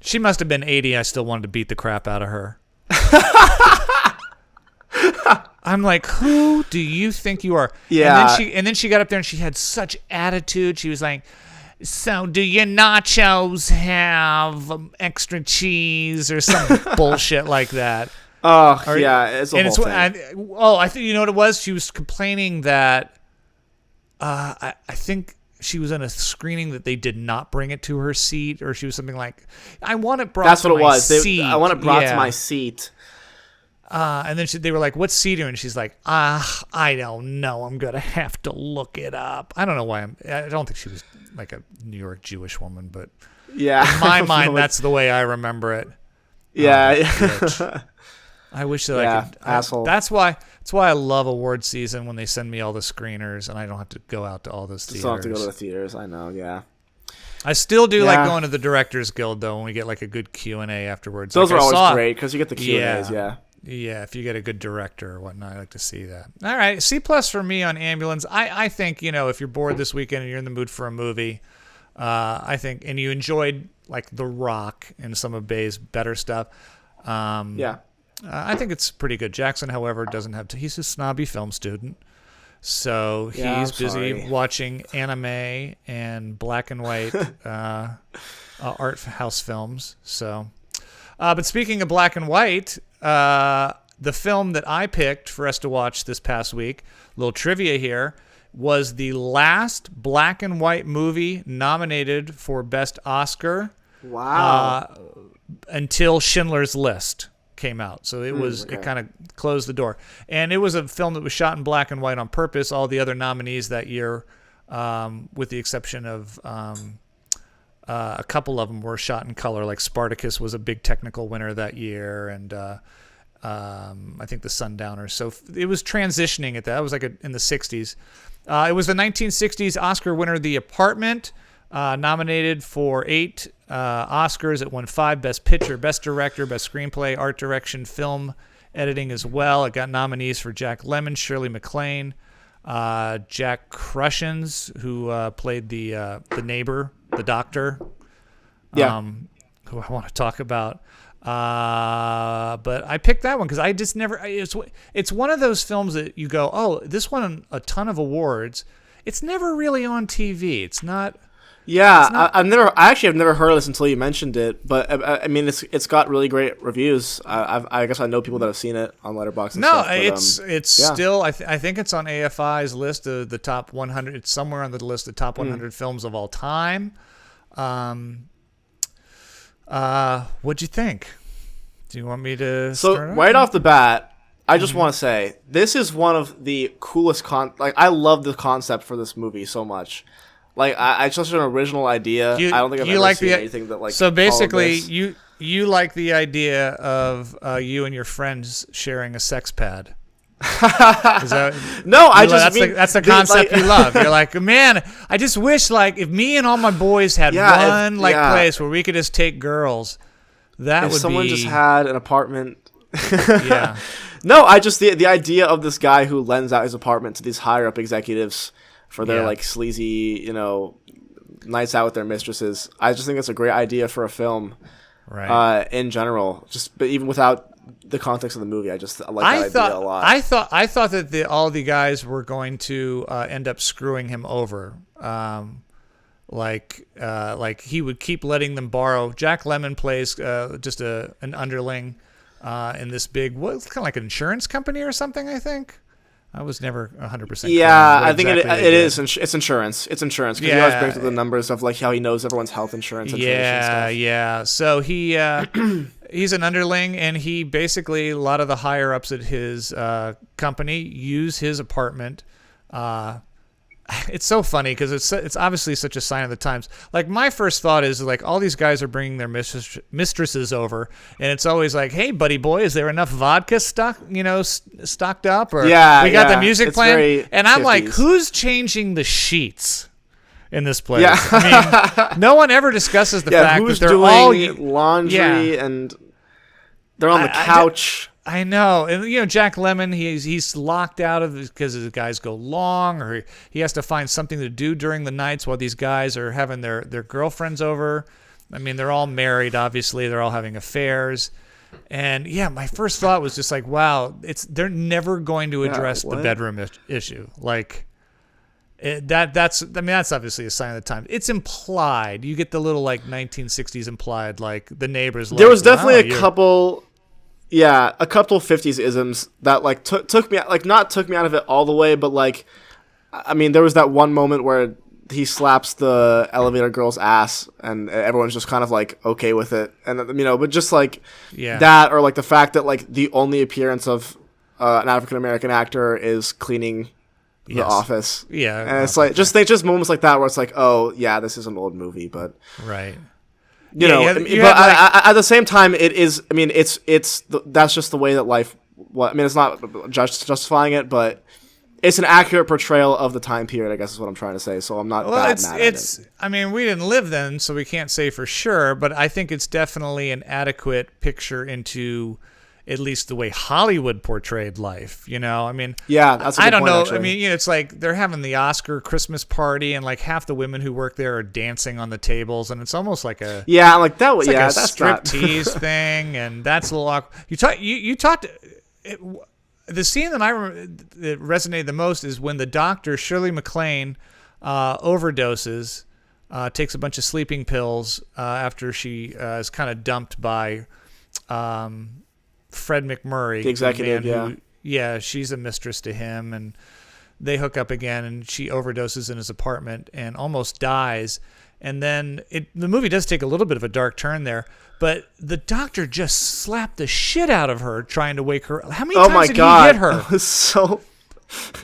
She must have been 80. I still wanted to beat the crap out of her. I'm like, who do you think you are? Yeah. And then she got up there and she had such attitude. She was like, so do your nachos have extra cheese or some bullshit like that? Oh, yeah, it's a and whole it's thing. I think you know what it was. She was complaining that I think she was in a screening that they did not bring it to her seat, or she was something like, "I want it brought." That's to what it my was. Seat. I want it brought to Yeah. my seat. And then they were like, "What seat are you?" And she's like, I don't know. I'm gonna have to look it up. I don't know why. I don't think she was like a New York Jewish woman, but Yeah, in my mind, that's the way I remember it. Yeah. I wish that Yeah, I could. asshole. That's why I love award season when they send me all the screeners and I don't have to go out to all those theaters. Still have to go to the theaters. I know. Yeah. I still do Yeah. like going to the Directors Guild though when we get like a good Q&A afterwards. Those Like, are I always saw- great because you get the Q&As. Yeah. Yeah, if you get a good director or whatnot, I like to see that. All right, C+ for me on Ambulance. I think, if you're bored this weekend and you're in the mood for a movie, I think, and you enjoyed like The Rock and some of Bay's better stuff. Yeah. I think it's pretty good. Jackson, however, doesn't have to. He's a snobby film student, so Yeah, he's I'm busy sorry. watching anime and black and white art house films. So, but speaking of black and white, the film that I picked for us to watch this past week, little trivia here, was the last black and white movie nominated for Best Oscar. Wow. Until Schindler's List came out. So it kind of closed the door. And it was a film that was shot in black and white on purpose. All the other nominees that year, with the exception of a couple of them, were shot in color. Like Spartacus was a big technical winner that year, and I think the Sundowners. So it was transitioning at that. It was like in the 60s. It was the 1960s Oscar winner, The Apartment. nominated for 8 Oscars. It won 5: Best Picture, Best Director, Best Screenplay, Art Direction, Film Editing as well. It got nominees for Jack Lemmon, Shirley Maclaine, Jack Crushins, who played the neighbor, the doctor. Yeah. Who I want to talk about. But I picked that one because I just never. It's one of those films that you go, oh, this won a ton of awards. It's never really on TV. It's not. Yeah, I actually have never heard of this until you mentioned it. But I mean, it's got really great reviews. I guess I know people that have seen it on Letterboxd. And stuff, but, it's still. I think it's on AFI's list of the top 100. It's somewhere on the list of top 100 films of all time. What'd you think? Do you want me to? So right off the bat, I just want to say this is one of the coolest I love the concept for this movie so much. Like it's such an original idea. I don't think I've ever seen anything that like. So basically, you like the idea of you and your friends sharing a sex pad. That's the concept you love. You're like, man, I just wish like if me and all my boys had one place where we could just take girls. That would be. If someone just had an apartment. Yeah. No, I just the idea of this guy who lends out his apartment to these higher up executives for their like sleazy, nights out with their mistresses. I just think it's a great idea for a film, right? In general, but even without the context of the movie, I like that idea a lot. I thought that all the guys were going to end up screwing him over. Like he would keep letting them borrow. Jack Lemmon plays just an underling in this big, it's kind of like an insurance company or something, I think. I was never 100%. Yeah, I think it is. It's insurance. It's insurance. Because he always brings up the numbers of like how he knows everyone's health insurance information and stuff. Yeah. So he he's an underling, and he basically, a lot of the higher ups at his company use his apartment. It's so funny because it's obviously such a sign of the times. Like my first thought is like all these guys are bringing their mistresses over, and it's always like, "Hey, buddy boy, is there enough vodka stocked up?" Or we got the music playing, and I'm 50s. Like, who's changing the sheets in this place? Yeah. I mean, no one ever discusses the fact that they're doing all laundry and they're on the couch. I know, and Jack Lemmon, he's locked out of it because the guys go long, or he has to find something to do during the nights while these guys are having their girlfriends over. I mean, they're all married, obviously, they're all having affairs, and my first thought was just like, wow, they're never going to address the bedroom issue, like. That's obviously a sign of the time. It's implied. You get the little like 1960s implied, like the neighbors. There was definitely a couple. Yeah, a couple 50s isms that like took me not took me out of it all the way, but like, I mean, there was that one moment where he slaps the elevator girl's ass, and everyone's just kind of like okay with it, and but just like that, or like the fact that like the only appearance of an African American actor is cleaning the office, and it's like just moments like that where it's like, oh yeah, this is an old movie, but right. At the same time, it is. I mean, that's just the way that life. Well, I mean, it's not justifying it, but it's an accurate portrayal of the time period. I guess is what I'm trying to say. So I'm not mad at it. I mean, we didn't live then, so we can't say for sure. But I think it's definitely an adequate picture into at least the way Hollywood portrayed life, I mean, that's a good I don't point, know. actually. I mean, it's like they're having the Oscar Christmas party, and like half the women who work there are dancing on the tables, and it's almost like a like that. It's like a that's striptease thing, and that's a little awkward. You talked. The scene that that resonated the most is when the doctor Shirley Maclaine overdoses, takes a bunch of sleeping pills after she is kind of dumped by. Fred McMurray, the executive, she's a mistress to him, and they hook up again, and she overdoses in his apartment and almost dies. And then the movie does take a little bit of a dark turn there, but the doctor just slapped the shit out of her trying to wake her. How many times did he hit her? It was so.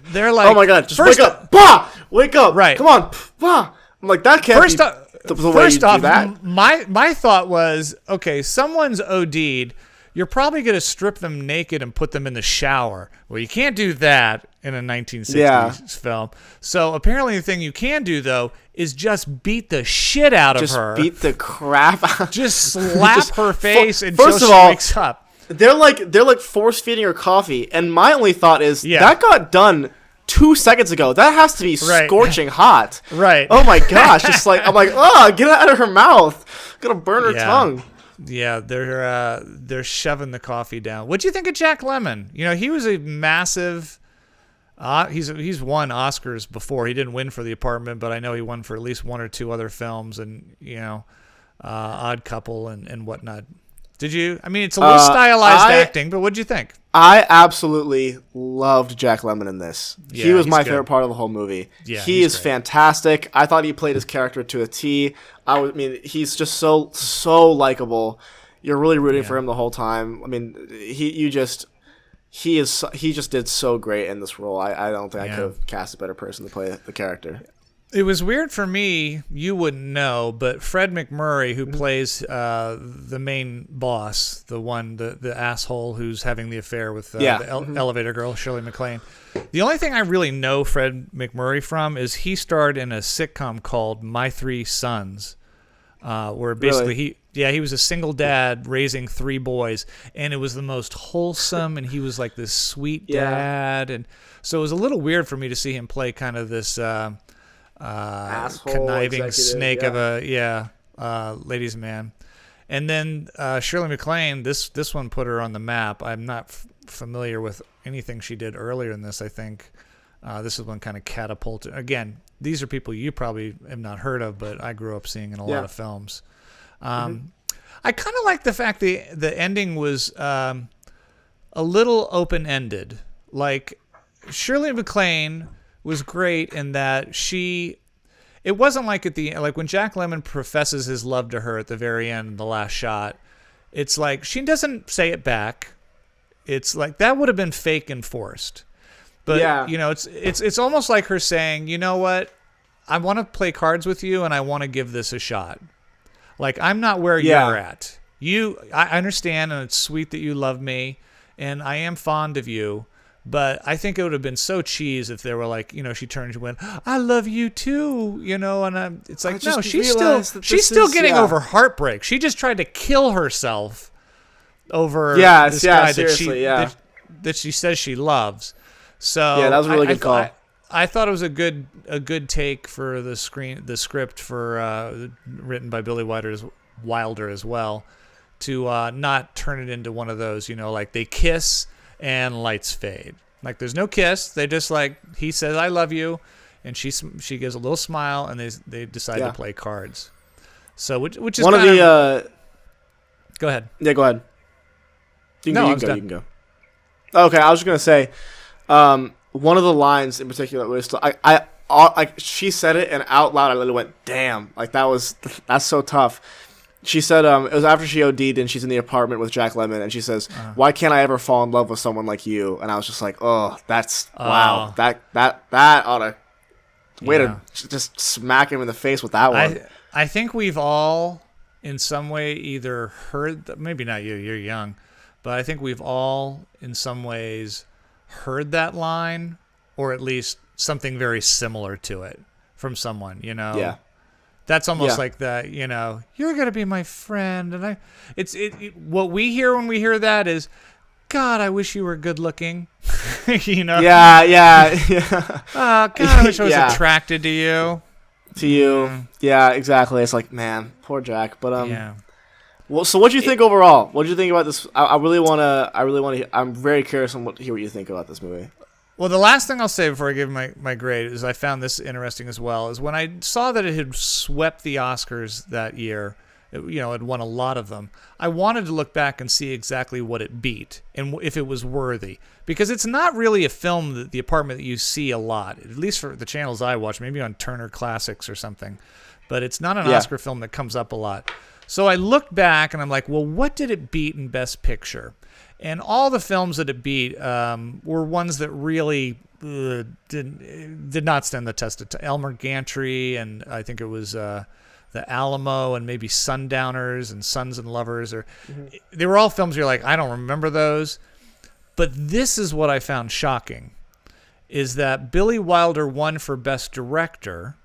They're like, oh my god, just wake up, bah! Wake up, right? Come on, bah! I'm like, that can't be the way you do that. My thought was, okay, someone's OD'd. You're probably going to strip them naked and put them in the shower. Well, you can't do that. in a 1960s Yeah. film. So apparently the thing you can do, though, is just beat the shit out of Just her. beat the crap out. Just slap Just- her face first until of she all, wakes up. They're like force feeding her coffee, and my only thought is Yeah. that got done 2 seconds ago. That has to be Right. scorching hot. Right. Oh my gosh! Just like I'm like, oh, get it out of her mouth. Gonna burn her Yeah. tongue. Yeah, they're shoving the coffee down. What'd you think of Jack Lemmon? You know, he was a massive. He's won Oscars before. He didn't win for The Apartment, but I know he won for at least 1 or 2 other films, and Odd Couple and whatnot. Did you? I mean, it's a little stylized acting, but what'd you think? I absolutely loved Jack Lemmon in this. Yeah, he was he's my good. favorite part of the whole movie. Yeah, he he's is great. fantastic. I thought he played his character to a T. I mean, he's just so likable. You're really rooting for him the whole time. I mean, he just did so great in this role. I don't think I could have cast a better person to play the character. It was weird for me. You wouldn't know, but Fred McMurray, who plays the main boss, the asshole who's having the affair with the elevator girl, Shirley Maclaine. The only thing I really know Fred McMurray from is he starred in a sitcom called My Three Sons, where basically he was a single dad raising 3 boys, and it was the most wholesome, and he was like this sweet dad, and so it was a little weird for me to see him play kind of this Asshole conniving executive, snake of a ladies' man. And then Shirley MacLaine, this one put her on the map. I'm not familiar with anything she did earlier in this. I think this is one kind of catapulted. Again, these are people you probably have not heard of, but I grew up seeing in a lot of films. I kind of like the fact the ending was a little open-ended. Like, Shirley MacLaine was great in that it wasn't like like when Jack Lemmon professes his love to her at the very end, the last shot, it's like she doesn't say it back. It's like that would have been fake and forced. But it's almost like her saying, you know what, I want to play cards with you and I want to give this a shot. Like, I'm not where you're at. I understand, and it's sweet that you love me, and I am fond of you. But I think it would have been so cheese if they were like, she turned and went, "I love you too," and it's like, no, she's still getting over heartbreak. She just tried to kill herself over this guy that she says she loves. So that was a really good call. I thought it was a good take for the script for written by Billy Wilder as well, to not turn it into one of those, like they kiss and lights fade. Like, there's no kiss. They just, like, he says, "I love you," and she gives a little smile, and they decide to play cards. So which is one of the. Go ahead. Yeah, go ahead. You can go. Okay, I was just gonna say, one of the lines in particular was she said it, and out loud I literally went, "Damn!" Like that's so tough. She said it was after she OD'd and she's in the apartment with Jack Lemmon, and she says, "Why can't I ever fall in love with someone like you?" And I was just like, "Oh, wow, that ought to way to just smack him in the face with that one." I think we've all in some way either heard maybe not you, you're young, but I think we've all in some ways heard that line, or at least something very similar to it from someone, Yeah. That's almost like that, you're going to be my friend. And what we hear when we hear that is, "God, I wish you were good looking." Yeah. God, I wish I was attracted to you. Yeah, exactly. It's like, man, poor Jack. But well, so what do you think overall? What do you think about this? I really want to. I'm very curious to hear what you think about this movie. Well, the last thing I'll say before I give my grade is I found this interesting as well, is when I saw that it had swept the Oscars that year, it won a lot of them, I wanted to look back and see exactly what it beat and if it was worthy. Because it's not really a film, The Apartment, that you see a lot, at least for the channels I watch, maybe on Turner Classics or something. But it's not an Oscar film that comes up a lot. So I looked back and I'm like, well, what did it beat in Best Picture? And all the films that it beat were ones that really did not stand the test of time. Elmer Gantry, and I think it was The Alamo, and maybe Sundowners and Sons and Lovers. They were all films you're like, I don't remember those. But this is what I found shocking. is that Billy Wilder won for Best Director,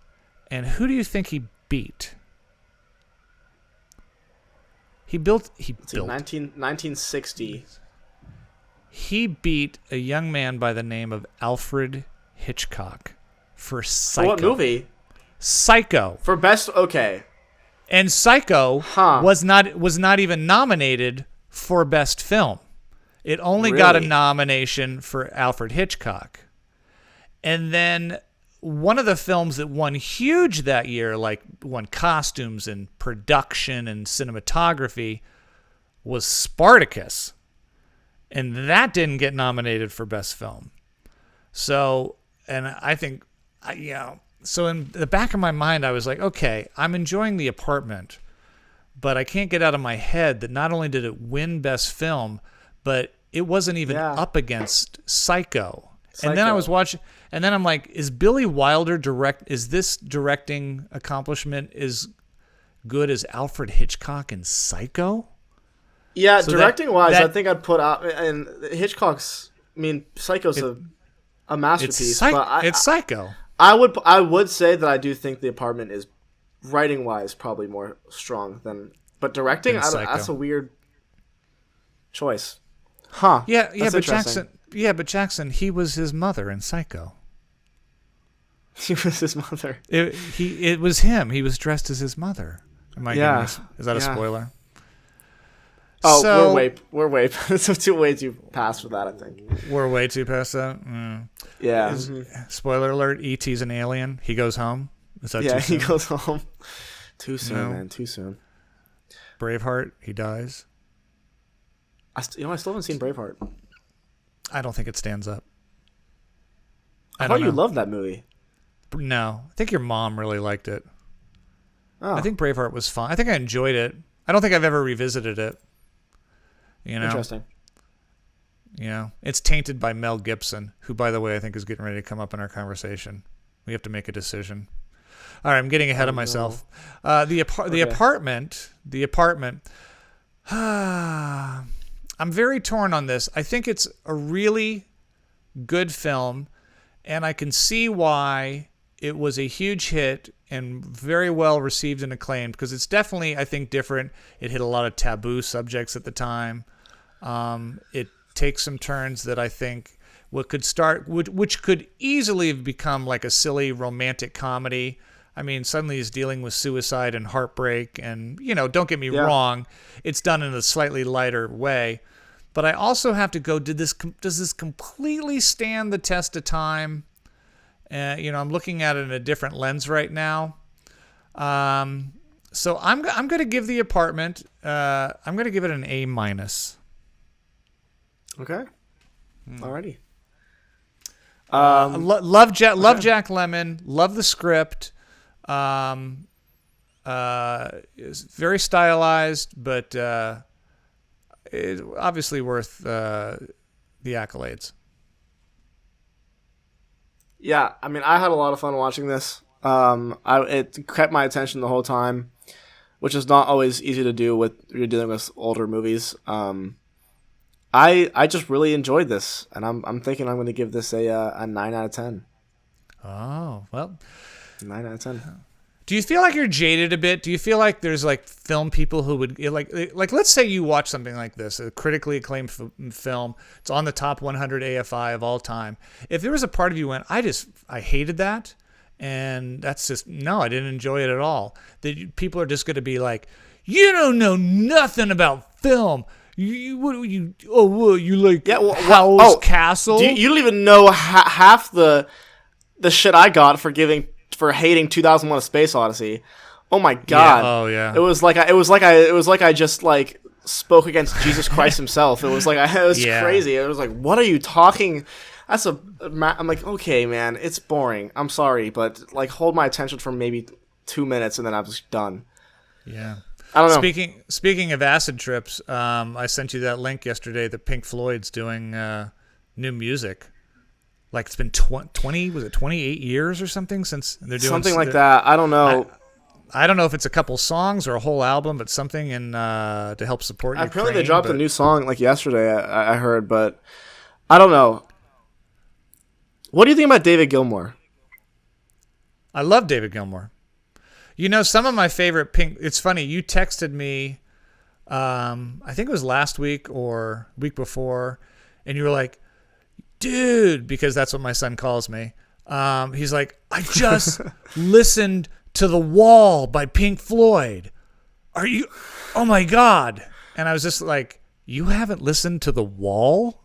and who do you think he beat? He built 1960. He beat a young man by the name of Alfred Hitchcock for Psycho. For what movie? Psycho. For best, okay. And Psycho was not even nominated for Best Film. It only got a nomination for Alfred Hitchcock. And then one of the films that won huge that year, like won costumes and production and cinematography, was Spartacus. And that didn't get nominated for Best Film. So, and I think, so in the back of my mind, I was like, okay, I'm enjoying The Apartment, but I can't get out of my head that not only did it win Best Film, but it wasn't even up against Psycho. And then I was watching, and then I'm like, is Billy Wilder is this directing accomplishment as good as Alfred Hitchcock in Psycho? Yeah, so directing-wise, I think I'd put out, and Hitchcock's, Psycho's a masterpiece. It's Psycho. I would say that I do think The Apartment is, writing-wise, probably more strong than, but directing, that's a weird choice. Huh. Yeah, but Jackson, he was his mother in Psycho. He was his mother. It was him. He was dressed as his mother. Is that a spoiler? Oh, so, we're way so two way too past for that, I think. We're way too past that? Yeah. Spoiler alert, E.T.'s an alien. He goes home. Is that too soon? He goes home. Too soon, man. Too soon. Braveheart, he dies. I still haven't seen Braveheart. I don't think it stands up. I thought you loved that movie. No. I think your mom really liked it. Oh. I think Braveheart was fun. I think I enjoyed it. I don't think I've ever revisited it. Interesting. It's tainted by Mel Gibson, who, by the way, I think is getting ready to come up in our conversation. We have to make a decision. All right, I'm getting ahead of myself. The Apartment. I'm very torn on this. I think it's a really good film, and I can see why it was a huge hit and very well received and acclaimed, because it's definitely, I think, different. It hit a lot of taboo subjects at the time. It takes some turns that I think which could easily have become like a silly romantic comedy. Suddenly he's dealing with suicide and heartbreak, and don't get me wrong, it's done in a slightly lighter way. But I also have to go, does this completely stand the test of time? I'm looking at it in a different lens right now. So I'm going to give The Apartment. I'm going to give it an A-. Okay. Alrighty. Love Jack Lemmon. Love the script. It's very stylized, but it's obviously worth the accolades. Yeah, I had a lot of fun watching this. It kept my attention the whole time, which is not always easy to do when you're dealing with older movies. I just really enjoyed this, and I'm thinking I'm going to give this a 9 out of 10. Oh, well. 9 out of 10. Do you feel like you're jaded a bit? Do you feel like there's like film people who would like let's say you watch something like this, a critically acclaimed film. It's on the top 100 AFI of all time. If there was a part of you went, I hated that, and that's just no, I didn't enjoy it at all. That people are just going to be like, you don't know nothing about film. You like Howl's Castle? You don't even know half the shit I got for hating 2001: A Space Odyssey. Oh my god! Yeah. Oh yeah. It was like I just like spoke against Jesus Christ himself. It was crazy. It was like, what are you talking? I'm like, okay, man, it's boring. I'm sorry, but like, hold my attention for maybe 2 minutes and then I'm just done. Yeah. I don't know. Speaking of acid trips, I sent you that link yesterday that Pink Floyd's doing new music. Like it's been 28 years or something since they're doing something like that. I don't know. I don't know if it's a couple songs or a whole album, but something to help support Ukraine. Apparently they dropped a new song like yesterday. I heard, but I don't know. What do you think about David Gilmour? I love David Gilmour. You know, some of my favorite Pink... It's funny, you texted me, I think it was last week or week before, and you were like, dude, because that's what my son calls me. He's like, I just listened to The Wall by Pink Floyd. Are you... Oh, my God. And I was just like, you haven't listened to The Wall?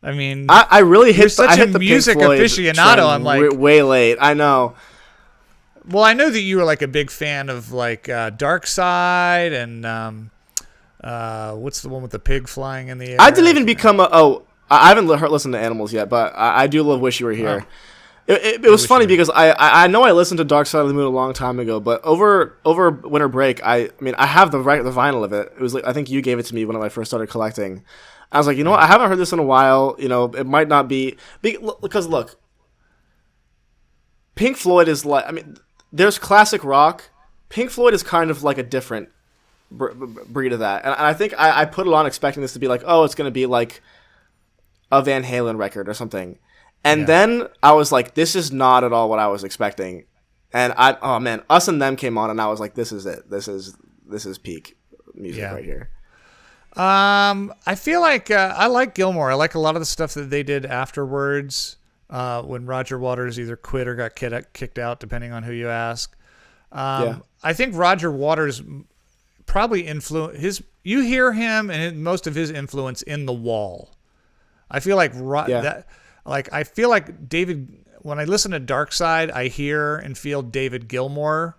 I mean... I really hit... You're such a music aficionado. I'm like... way late. I know. Well, I know that you were like a big fan of like Dark Side and what's the one with the pig flying in the air? I didn't even become I haven't listened to Animals yet, but I do love Wish You Were Here. Oh. It was funny because I know I listened to Dark Side of the Moon a long time ago, but over winter break, I mean I have the vinyl of it. It was like, I think you gave it to me when I first started collecting. I was like, you know what? I haven't heard this in a while. You know, it might not be because look, Pink Floyd is like, I mean, there's classic rock. Pink Floyd is kind of like a different breed of that. And I think I put it on expecting this to be like, oh, it's going to be like a Van Halen record or something. And then I was like, this is not at all what I was expecting. And oh man, Us and Them came on and I was like, this is it. This is peak music right here. I feel like I like Gilmour. I like a lot of the stuff that they did afterwards. When Roger Waters either quit or got kicked out, depending on who you ask. I think Roger Waters probably you hear him and most of his influence in The Wall. I feel like I feel like David, when I listen to Dark Side, I hear and feel David Gilmour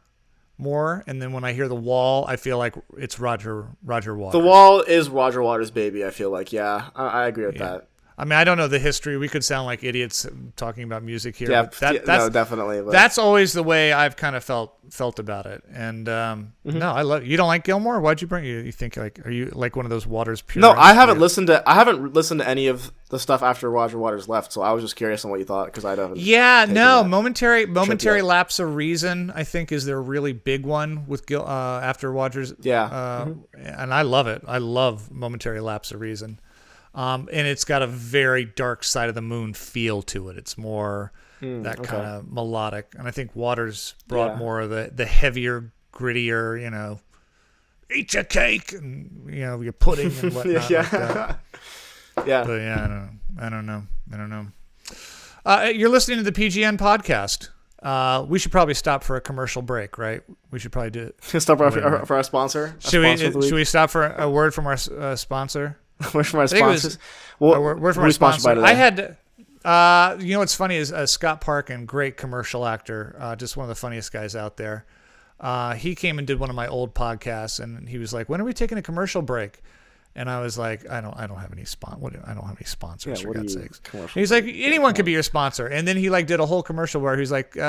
more, and then when I hear The Wall, I feel like it's Roger Waters. The Wall is Roger Waters' baby, I feel like. I agree with that. I mean, I don't know the history. We could sound like idiots talking about music here. Yeah, that's, no, definitely. But. That's always the way I've kind of felt about it. And no, I love. You don't like Gilmour? Why'd you bring? You think like? Are you like one of those Waters purists? No, I haven't listened to any of the stuff after Roger Waters left. So I was just curious on what you thought because I don't. Yeah, no, momentary lapse of reason. I think is their really big one with after Waters. Yeah, and I love it. I love momentary lapse of reason. And it's got a very Dark Side of the Moon feel to it. It's more kind of melodic. And I think Waters brought more of the heavier, grittier, you know, eat your cake and, you know, your pudding and whatnot. Like that. Yeah. But yeah, I don't know. You're listening to the PGN podcast. We should probably stop for a commercial break, right? We should probably do it. Stop for our sponsor. Should we stop for a word from our sponsor? Word from our sponsors. Word from our sponsor. I had, you know, what's funny is Scott Parkin, great commercial actor, just one of the funniest guys out there. He came and did one of my old podcasts, and he was like, "When are we taking a commercial break?" And I was like, I don't have any I don't have any sponsors, for God's sakes. He's like, anyone could be your sponsor. And then he like did a whole commercial where he's like, you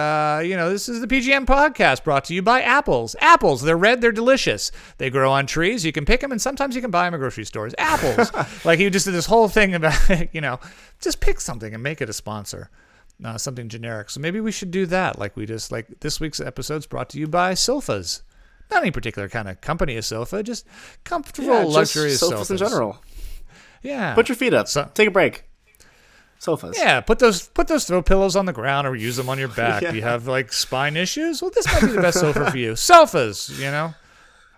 know, this is the PGM podcast brought to you by apples. Apples, they're red, they're delicious. They grow on trees. You can pick them, and sometimes you can buy them at grocery stores. Apples. Like he just did this whole thing about, you know, just pick something and make it a sponsor. Something generic. So maybe we should do that. Like this week's episode's brought to you by sofas. Not any particular kind of company of sofa, just comfortable, luxurious sofas in general. Yeah. Put your feet up. Take a break. Sofas. Yeah, put those throw pillows on the ground or use them on your back. Do you have like spine issues? Well, this might be the best sofa for you. Sofas, you know,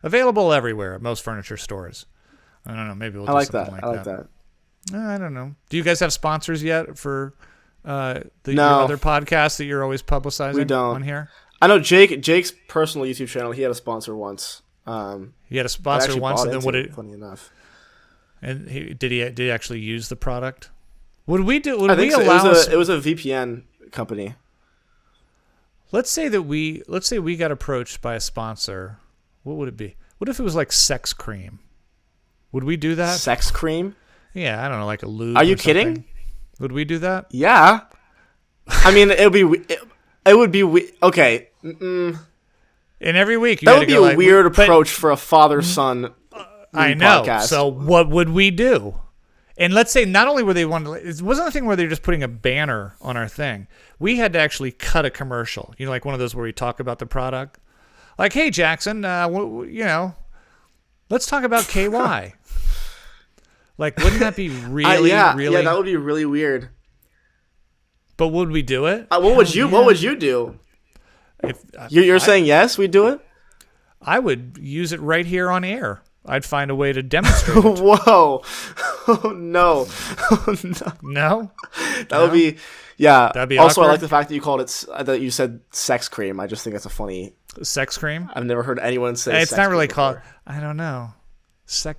available everywhere at most furniture stores. I don't know. Maybe we'll do something like that. I like that. I don't know. Do you guys have sponsors yet for your other podcasts that you're always publicizing on here? I know Jake's personal YouTube channel. He had a sponsor once. He had a sponsor once, and then funny enough. And did he actually use the product? Would we do? It was a VPN company. Let's say we got approached by a sponsor. What would it be? What if it was like sex cream? Would we do that? Sex cream? Yeah, I don't know, like a lube. Are you kidding? Would we do that? Yeah. I mean, it would be okay. And every week that would be a weird approach for a father-son. I know. Podcast. So what would we do? And let's say not only were they it wasn't a thing where they were just putting a banner on our thing. We had to actually cut a commercial. You know, like one of those where we talk about the product. Like, hey Jackson, you know, let's talk about KY. Like, wouldn't that be really? Yeah, that would be really weird. But would we do it? What would you do? If You're saying yes, we do it? I would use it right here on air. I'd find a way to demonstrate it. Whoa. Oh, no. Oh, no. No? That would be, yeah. That'd be also, awkward. I like the fact that you called it, that you said sex cream. I just think that's a funny. Sex cream? I've never heard anyone say It's sex not really cream called, before. I don't know.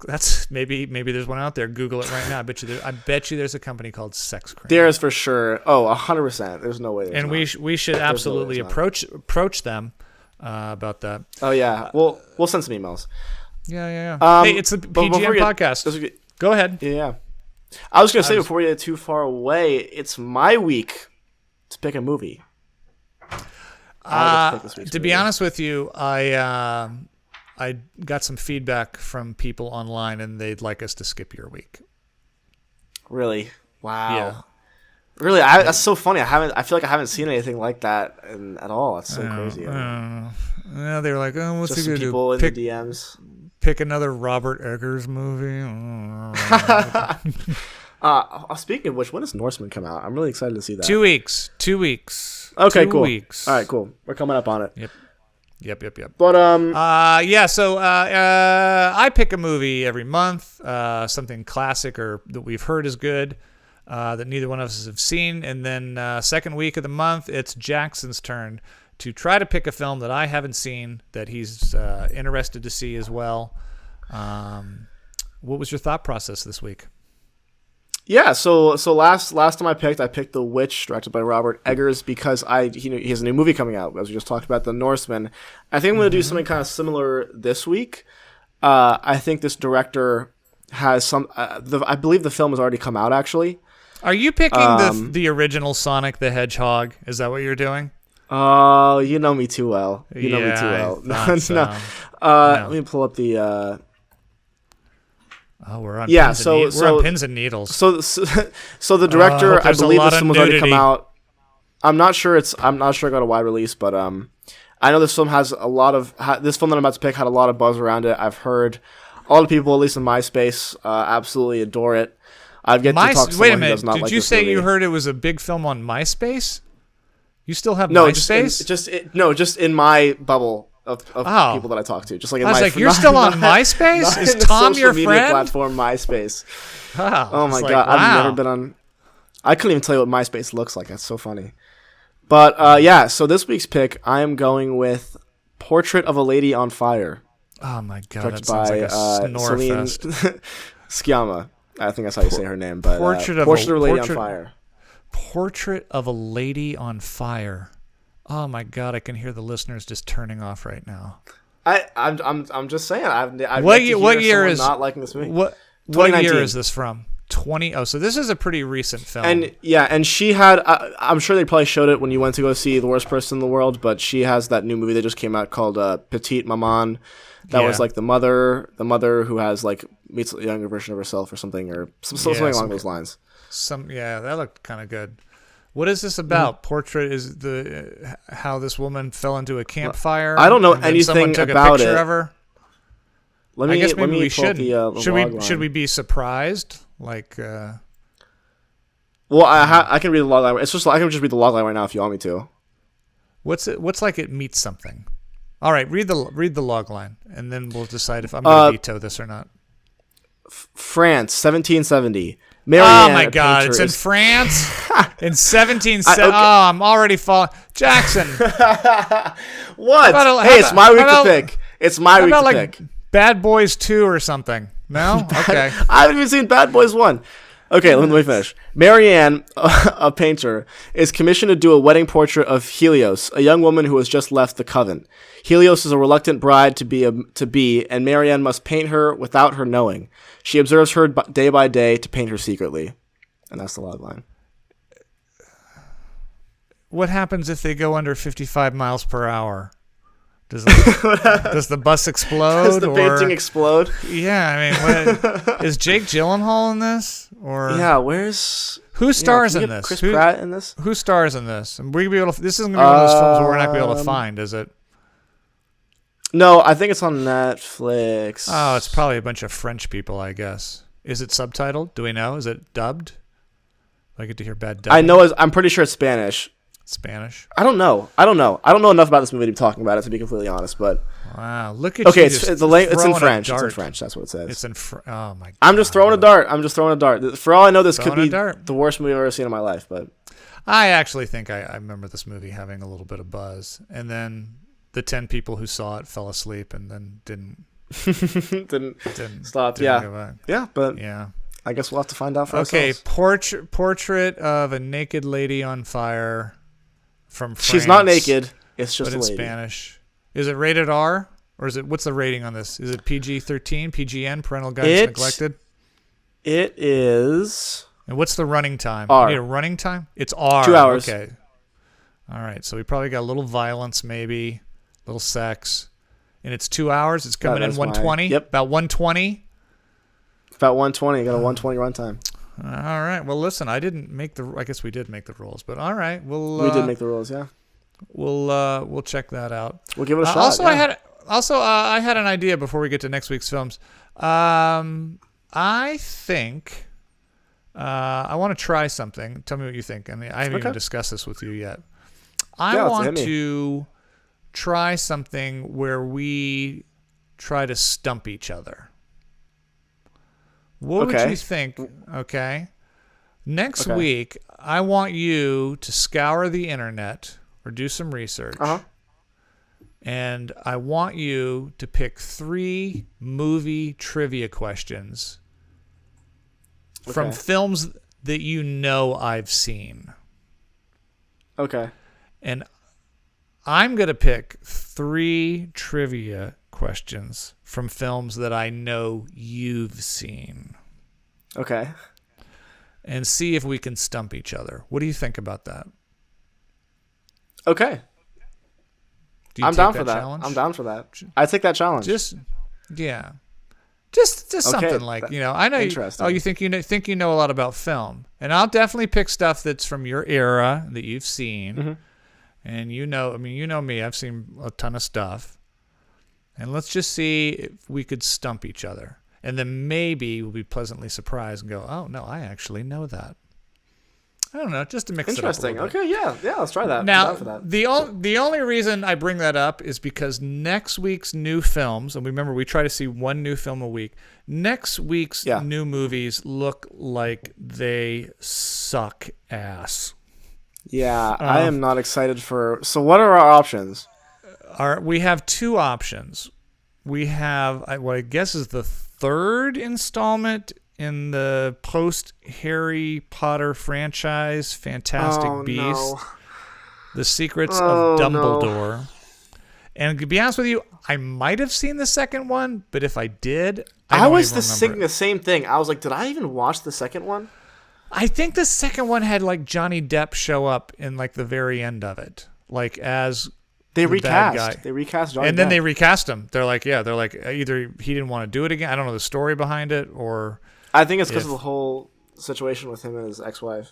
That's maybe there's one out there. Google it right now. I bet you there's a company called Sex Cream. There is for sure. Oh, 100%. There's no way. And we should absolutely approach them about that. Oh yeah, we'll send some emails. Yeah. Um, Hey, it's the but before PGM podcast. Go ahead. Yeah. I was gonna say before we get too far away, it's my week to pick a movie. To be honest with you, I got some feedback from people online, and they'd like us to skip your week. Really? Wow. Yeah. Really? That's so funny. I feel like I haven't seen anything like that at all. That's so crazy. Yeah, they were like, "Oh, what's Just he some gonna people do? in the DMs. Pick another Robert Eggers movie." Speaking of which, when does Norseman come out? I'm really excited to see that. 2 weeks. 2 weeks. Okay, 2 cool. weeks. All right, cool. We're coming up on it. Yep. But So I pick a movie every month, something classic or that we've heard is good, that neither one of us have seen, and then second week of the month, it's Jackson's turn to try to pick a film that I haven't seen that he's interested to see as well. What was your thought process this week? yeah, so last time I picked The Witch, directed by Robert Eggers, because he has a new movie coming out, as we just talked about, The Norseman. I think I'm going to do something kind of similar this week. I think this director has some. I believe the film has already come out, actually. Are you picking the original Sonic the Hedgehog? Is that what you're doing? Oh, you know me too well. You know me too well. No. Let me pull up the. Oh, we're on yeah. we're on pins and needles. So the director, I believe this film has already come out. I'm not sure it got a wide release, but I know this film has a lot of this film that I'm about to pick had a lot of buzz around it. I've heard a lot of people, at least in MySpace, absolutely adore it. I've yet to talk to someone who does not like this movie. Did you say you heard it was a big film on MySpace? You still have no, MySpace? Just in my bubble of people that I talk to. Just like in I was my, like, you're still on MySpace? Is Tom your friend? Media platform MySpace. Oh my god, wow. I've never been on. I couldn't even tell you what MySpace looks like. That's so funny. But yeah, so this week's pick, I am going with Portrait of a Lady on Fire. Oh my god, directed that sounds by like a snore Celine fest. Sciamma. I think that's how you say her name. But Portrait of a Lady on Fire. Portrait of a Lady on Fire. Oh my god, I can hear the listeners just turning off right now. I'm just saying. I've what yet to hear year someone is not liking this movie? What year is this from? 20. Oh, so this is a pretty recent film. And yeah, and she had. I'm sure they probably showed it when you went to go see The Worst Person in the World. But she has that new movie that just came out called Petite Maman. That was like the mother who has like meets a younger version of herself or something something along those lines. That looked kind of good. What is this about? Portrait is how this woman fell into a campfire. I don't know and then anything someone took about a picture it. of her. Let me. I guess maybe we should. Should we be surprised? Like. Well, I can read the log line. It's just I can just read the log line right now if you want me to. What's like it meets something? All right, read the log line, and then we'll decide if I'm going to veto this or not. France, 1770. Oh my God! It's in France in 1770. Oh, I'm already falling. Jackson. What? It's my week to pick. It's my week to pick. Bad Boys 2 or something. No? Okay. I haven't even seen Bad Boys 1. Okay, let me finish. Marianne, a painter, is commissioned to do a wedding portrait of Helios, a young woman who has just left the convent. Helios is a reluctant bride to be, and Marianne must paint her without her knowing. She observes her day by day to paint her secretly. And that's the log line. What happens if they go under 55 miles per hour? Does the bus explode? Does the painting explode? Yeah, I mean, is Jake Gyllenhaal in this? Or yeah, who stars in this? Chris Pratt in this? Who stars in this? And we be able to. This isn't going to be one of those films where we're not going to be able to find, is it? No, I think it's on Netflix. Oh, it's probably a bunch of French people, I guess. Is it subtitled? Do we know? Is it dubbed? I get to hear bad dubbing. I know. I'm pretty sure it's Spanish. Spanish. I don't know. I don't know enough about this movie to be talking about it, to be completely honest. But wow, look at okay, you. it's just in French. a It's in dart. French. That's what it says. It's in. Oh my god. I'm just throwing a dart. For all I know, this could Throwing a be dart. the worst movie I've ever seen in my life. But I actually think I remember this movie having a little bit of buzz, and then the 10 people who saw it fell asleep and then didn't stop. Didn't go back. Yeah, but Yeah. I guess we'll have to find out for Okay, ourselves. portrait of a naked lady on fire from France. She's not naked. It's just but a in lady. Spanish. Is it rated R? Or is it, what's the rating on this? Is it PG-13, PGN, Parental Guidance Neglected? It is... And what's the running time? R. You need a running time? It's R. 2 hours. Okay. All right, so we probably got a little violence maybe, a little sex. And it's 2 hours? It's coming in 120? Yep. About 120? About 120. I got a 120 runtime. All right. Well, listen, I didn't make the... I guess we did make the rules, but all right. We did make the rules, yeah. We'll check that out. We'll give it a shot. Also, yeah. I had an idea before we get to next week's films. I think I want to try something. Tell me what you think. I mean, I haven't even discussed this with you yet. I want to try something where we try to stump each other. What would you think? Okay. Next week, I want you to scour the internet or do some research. And I want you to pick 3 movie trivia questions from films that you know I've seen. Okay. And I'm going to pick 3 trivia questions from films that I know you've seen. Okay. And see if we can stump each other. What do you think about that? Okay. I'm down for that. Challenge? I'm down for that. I take that challenge. Just something like, you know, I know you think you know a lot about film, and I'll definitely pick stuff that's from your era that you've seen. Mm-hmm. And you know me, I've seen a ton of stuff. And let's just see if we could stump each other. And then maybe we'll be pleasantly surprised and go, "Oh, no, I actually know that." I don't know, just to mix it up a Interesting. little bit. Okay, yeah, let's try that. Now, I'm down for that. the only reason I bring that up is because next week's new films, and remember we try to see one new film a week. Next week's new movies look like they suck ass. Yeah, I am not excited for... So what are our options? We have 2 options. We have what I guess is the 3rd installment in the post-Harry Potter franchise, Fantastic Beasts. No. The Secrets of Dumbledore. No. And to be honest with you, I might have seen the second one, but if I did, I was thinking the same thing. I was like, did I even watch the second one? I think the second one had like Johnny Depp show up in like the very end of it, like as they recast. Bad guy. They recast Johnny and then Depp. they recast him. They're like either he didn't want to do it again. I don't know the story behind it, or I think it's because of the whole situation with him and his ex-wife.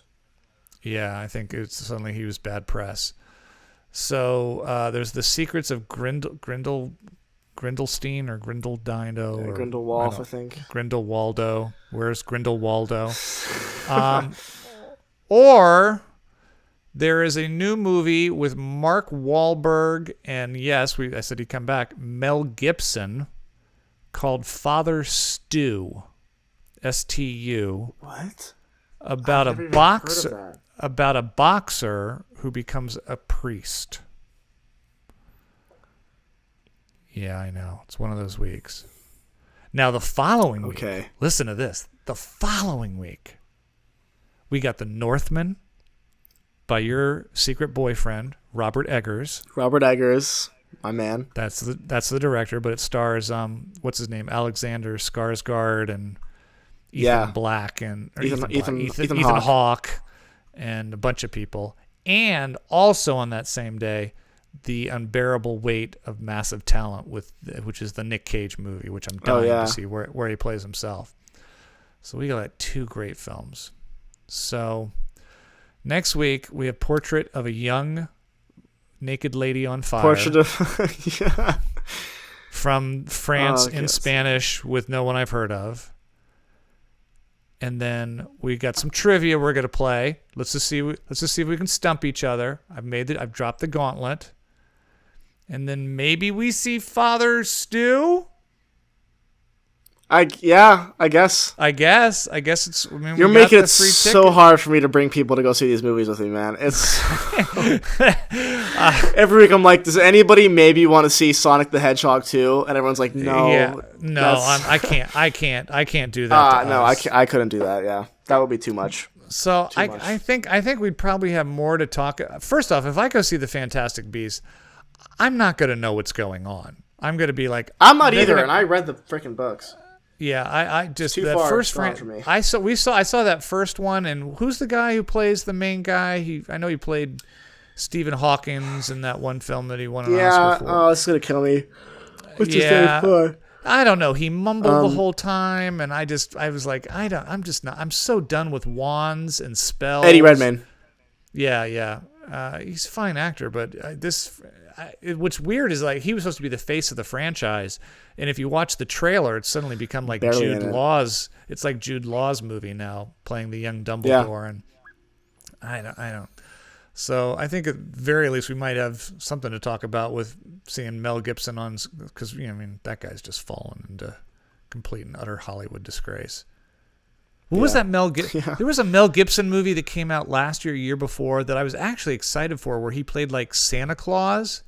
Yeah, I think it's suddenly he was bad press. So there's the Secrets of Grindelstein or Grindeldino. Yeah, Grindelwald, I think. Grindelwaldo. Where's Grindelwaldo? Or there is a new movie with Mark Wahlberg and, yes, I said he'd come back, Mel Gibson, called Father Stu. S-T-U. What? About a boxer who becomes a priest. Yeah, I know. It's one of those weeks. Now, the following week, listen to this. The following week, we got The Northman by your secret boyfriend, Robert Eggers. Robert Eggers, my man. That's the director, but it stars, what's his name? Alexander Skarsgård and Ethan Black and Ethan Hawke and a bunch of people. And also on that same day, The Unbearable Weight of Massive Talent, which is the Nick Cage movie, which I'm dying to see where he plays himself. So we got 2 great films. So next week we have Portrait of a Young Naked Lady on Fire. Portrait of from France in Spanish with no one I've heard of. And then we got some trivia we're gonna play. Let's just see if we can stump each other. I've dropped the gauntlet. And then maybe we see Father Stew. I guess. I guess it's. I mean, You're making it so hard for me to bring people to go see these movies with me, man. It's every week I'm like, does anybody maybe want to see Sonic the Hedgehog 2? And everyone's like, no. Yeah, no, I can't do that. No, I couldn't do that. Yeah, that would be too much. So I think we'd probably have more to talk. First off, if I go see the Fantastic Beasts, I'm not gonna know what's going on. I'm gonna be like, I'm not either, and I read the freaking books. Yeah, I just too that far first gone for me. I saw that first one, and who's the guy who plays the main guy? I know he played Stephen Hawking's in that one film that he won an Oscar for. Oh, it's gonna kill me. What's his name for? I don't know. He mumbled the whole time, and I was like, I'm so done with wands and spells. Eddie Redmayne. Yeah. He's a fine actor, but what's weird is like he was supposed to be the face of the franchise, and if you watch the trailer, it's suddenly become like Barely Jude Law's. It's like Jude Law's movie now, playing the young Dumbledore, and I don't. So I think at very least we might have something to talk about with seeing Mel Gibson on, because that guy's just fallen into complete and utter Hollywood disgrace. What was that There was a Mel Gibson movie that came out last year before, that I was actually excited for, where he played like Santa Claus,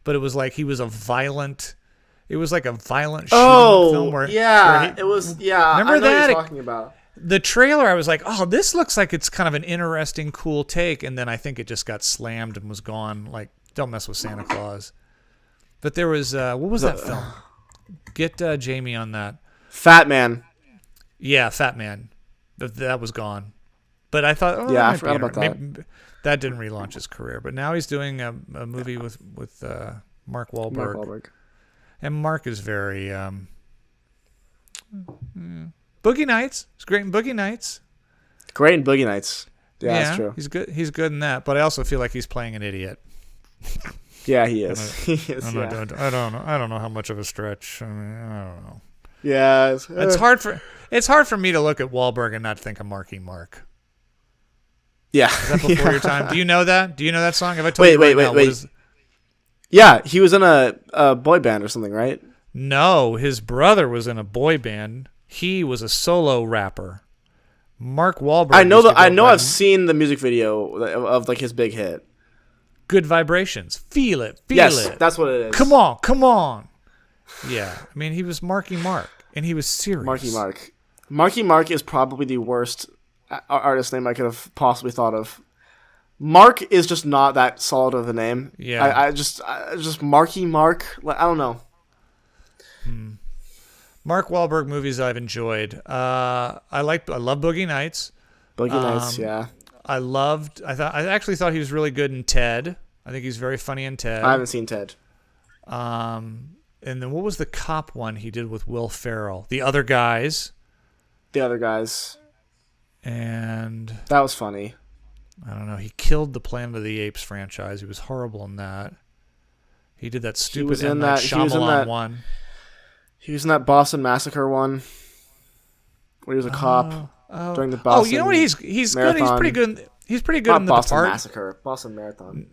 but it was like he was a violent. It was like a violent shooting film. It was. Yeah, remember I know that? What you're talking about. The trailer, I was like, oh, this looks like it's kind of an interesting, cool take, and then I think it just got slammed and was gone. Like, don't mess with Santa Claus. But there was what was that film? Get Jamie on that. Fat Man. Yeah, Fat Man. That was gone. But I thought, I forgot about that. Maybe that didn't relaunch his career. But now he's doing a movie with Mark Wahlberg. And Mark is very Boogie Nights. It's great in Boogie Nights. Great in Boogie Nights. Yeah, that's true. He's good. He's good in that. But I also feel like he's playing an idiot. Yeah, he is. I don't know how much of a stretch. I don't know. Yeah, it's hard for me to look at Wahlberg and not think of Marky Mark. Yeah. Is that before your time? Do you know that? Do you know that song? Have I told you wait. Yeah, he was in a boy band or something, right? No, his brother was in a boy band. He was a solo rapper. Mark Wahlberg. I know. I've seen the music video of like his big hit. Good Vibrations. Feel it. Yes, that's what it is. Come on. Yeah, he was Marky Mark, and he was serious. Marky Mark is probably the worst artist name I could have possibly thought of. Mark is just not that solid of a name. Yeah, I just Marky Mark. I don't know. Mark Wahlberg movies I've enjoyed. I love Boogie Nights. Yeah. I actually thought he was really good in Ted. I think he's very funny in Ted. I haven't seen Ted. And then what was the cop one he did with Will Ferrell? The Other Guys. And that was funny. I don't know. He killed the Planet of the Apes franchise. He was horrible in that. He did that stupid M. Night Shyamalan one. He was in that Boston Massacre one, where he was a cop during the Boston. Oh, you know what? He's Marathon. good. He's pretty good. He's pretty good in the Boston Departed. Massacre, Boston Marathon.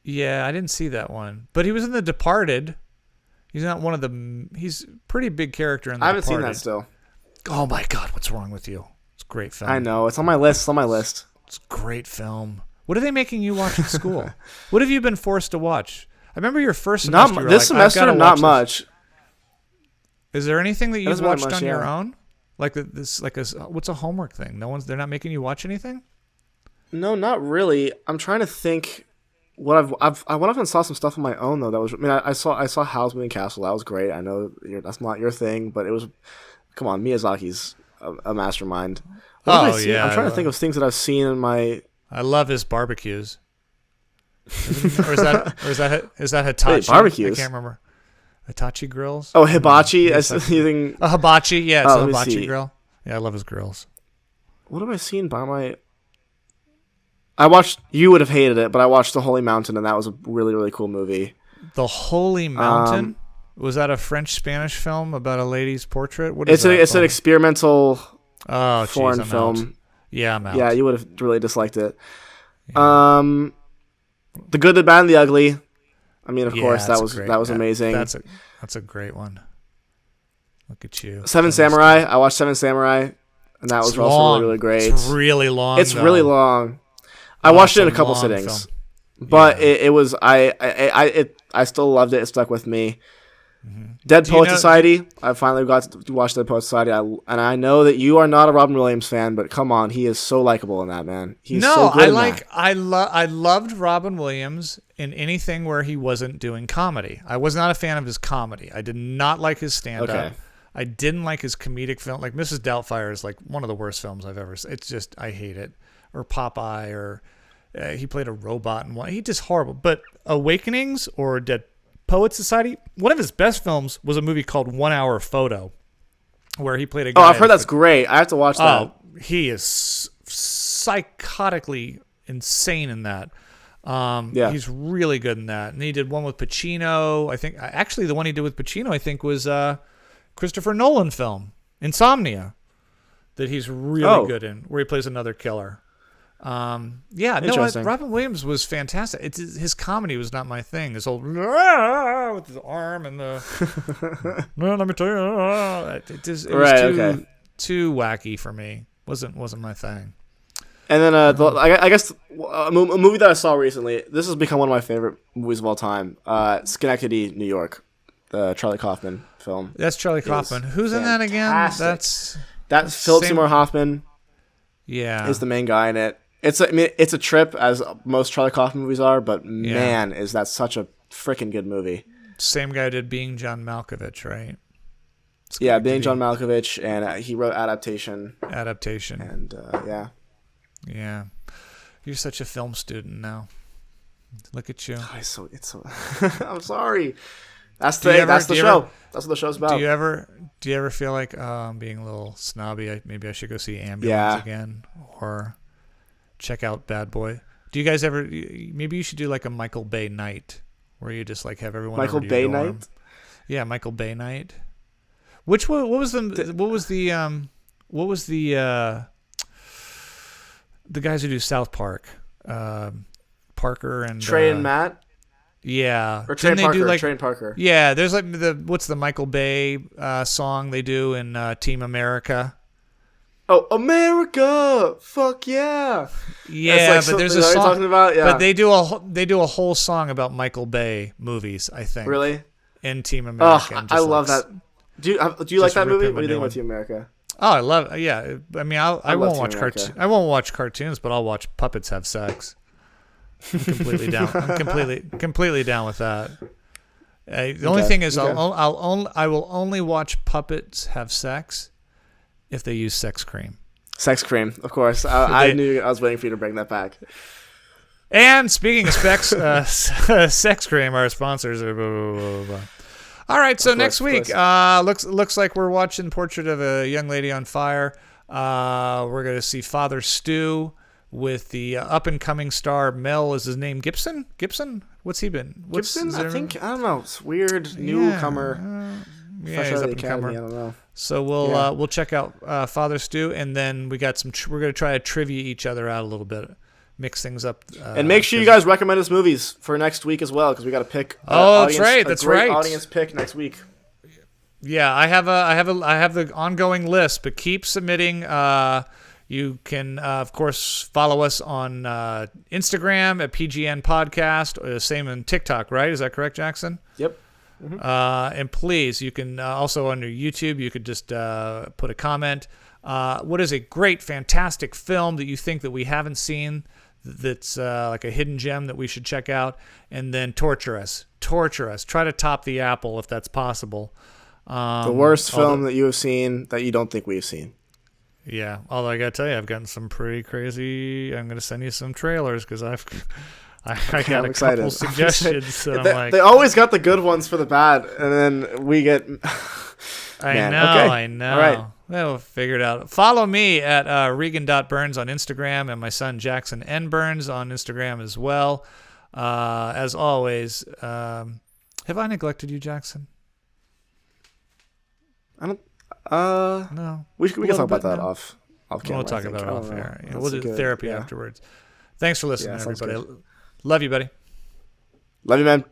Yeah, I didn't see that one, but he was in The Departed. He's not one of the. He's a pretty big character in The Departed. I haven't seen that still. Oh my God, what's wrong with you? It's a great film. I know, it's on my list. It's a great film. What are they making you watch at school? What have you been forced to watch? I remember your first semester. This semester, not much. Is there anything that you've watched on your own? Like what's a homework thing? They're not making you watch anything? No, not really. I'm trying to think. What I went off and saw some stuff on my own though. That was, I saw Howl's Moving Castle. That was great. I know that's not your thing, but it was. Come on, Miyazaki's a mastermind. I'm trying to think of things that I've seen in my. I love his barbecues. or is that Hitachi? Wait, barbecues? I can't remember. Hitachi grills. Oh, hibachi. Using a hibachi. Yeah, it's a hibachi grill. Yeah, I love his grills. What have I seen by my? I watched. You would have hated it, but I watched The Holy Mountain, and that was a really, really cool movie. The Holy Mountain. Was that a French-Spanish film about a lady's portrait? What is that? It's an experimental Oh, foreign geez, I'm film. out. Yeah, I'm out. Yeah, you would have really disliked it. The Good, the Bad, and the Ugly. I mean, of course, that was amazing. That's a great one. Look at you. Seven Samurai. I watched Seven Samurai, and that was also really, really great. It's really long. It's really long. I watched it in a couple sittings, but it was I still loved it. It stuck with me. Dead Poet Society. I finally got to watch Dead Poet Society, and I know that you are not a Robin Williams fan, but come on, he is so likable in that, man. He's so good in that. I loved Robin Williams in anything where he wasn't doing comedy. I was not a fan of his comedy. I did not like his stand-up. Okay. I didn't like his comedic film. Like Mrs. Doubtfire is like one of the worst films I've ever seen. It's just, I hate it. Or Popeye, or he played a robot in one. He just horrible. But Awakenings or Dead Poet Society, one of his best films was a movie called 1 Hour Photo, where he played a guy. Oh, I've heard that's great. I have to watch that. Oh, he is psychotically insane in that. He's really good in that. And he did one with Pacino. I think actually the one he did with Pacino, I think, was Christopher Nolan film, Insomnia, that he's really good in, where he plays another killer. Robin Williams was fantastic. His comedy was not my thing. His whole with his arm and the no, let me tell you, it was too wacky for me. Wasn't my thing. And then I guess a movie that I saw recently. This has become one of my favorite movies of all time. Schenectady, New York, the Charlie Kaufman film. That's Charlie Kaufman. Who's in that again? That's Philip Seymour Hoffman. Yeah, is the main guy in it. It's a trip, as most Charlie Kaufman movies are, but man, is that such a freaking good movie. Same guy did Being John Malkovich, right? Being John Malkovich, and he wrote Adaptation. And yeah. You're such a film student now. Look at you. Oh, it's so I'm sorry. That's the show. That's what the show's about. Do you ever feel like I'm being a little snobby? Maybe I should go see Ambulance again, or check out Bad Boy. Do you guys ever? Maybe you should do like a Michael Bay night, where you just like have everyone. Michael Bay night. Yeah, Michael Bay night. What was the guys who do South Park? Parker and Trey and Matt. Yeah, or Trey and Parker. Yeah, there's like what's the Michael Bay song they do in Team America? Oh, America! Fuck yeah! Yeah, like but there's a song talking about. Yeah, but they do a whole song about Michael Bay movies. I think really in Team America. Oh, I love that. Do you like that movie? What do you think about Team America? Oh, I love. Yeah, I mean, I won't watch cartoons. I won't watch cartoons, but I'll watch puppets have sex. I'm completely down. I'm completely down with that. The only thing is, I will only watch puppets have sex if they use sex cream. Sex cream, of course. I knew I was waiting for you to bring that back. And speaking of sex cream, our sponsors are. Blah, blah, blah, blah. All right, so next week looks like we're watching Portrait of a Young Lady on Fire. We're going to see Father Stu with the up-and-coming star Mel. Is his name Gibson? What's he been? Gibson? I don't know. It's weird newcomer. He's up-and-comer. I don't know. So we'll check out Father Stu, and then we got we're going to try to trivia each other out a little bit. Mix things up, and make sure you guys recommend us movies for next week as well, because we got to pick. That's right. That's right. Audience pick next week. Yeah, I have the ongoing list, but keep submitting. You can of course follow us on Instagram at PGN Podcast. Same on TikTok, right? Is that correct, Jackson? Yep. Mm-hmm. And please, you can also on your YouTube. You could just put a comment. What is a great, fantastic film that you think that we haven't seen? That's like a hidden gem that we should check out, and then torture us. Try to top the apple if that's possible. The worst film that you have seen that you don't think we've seen. Yeah, although I gotta tell you, I've gotten some pretty crazy. I'm gonna send you some trailers because I got a couple suggestions. So they always got the good ones for the bad, and then we get. I know. All right. We'll figure it out. Follow me at Regan.Burns on Instagram, and my son Jackson N. Burns on Instagram as well. As always, have I neglected you, Jackson? No. We can talk about that off camera. We'll talk about it off air. Yeah, we'll do good, therapy afterwards. Thanks for listening, sounds everybody. good. Love you, buddy. Love you, man.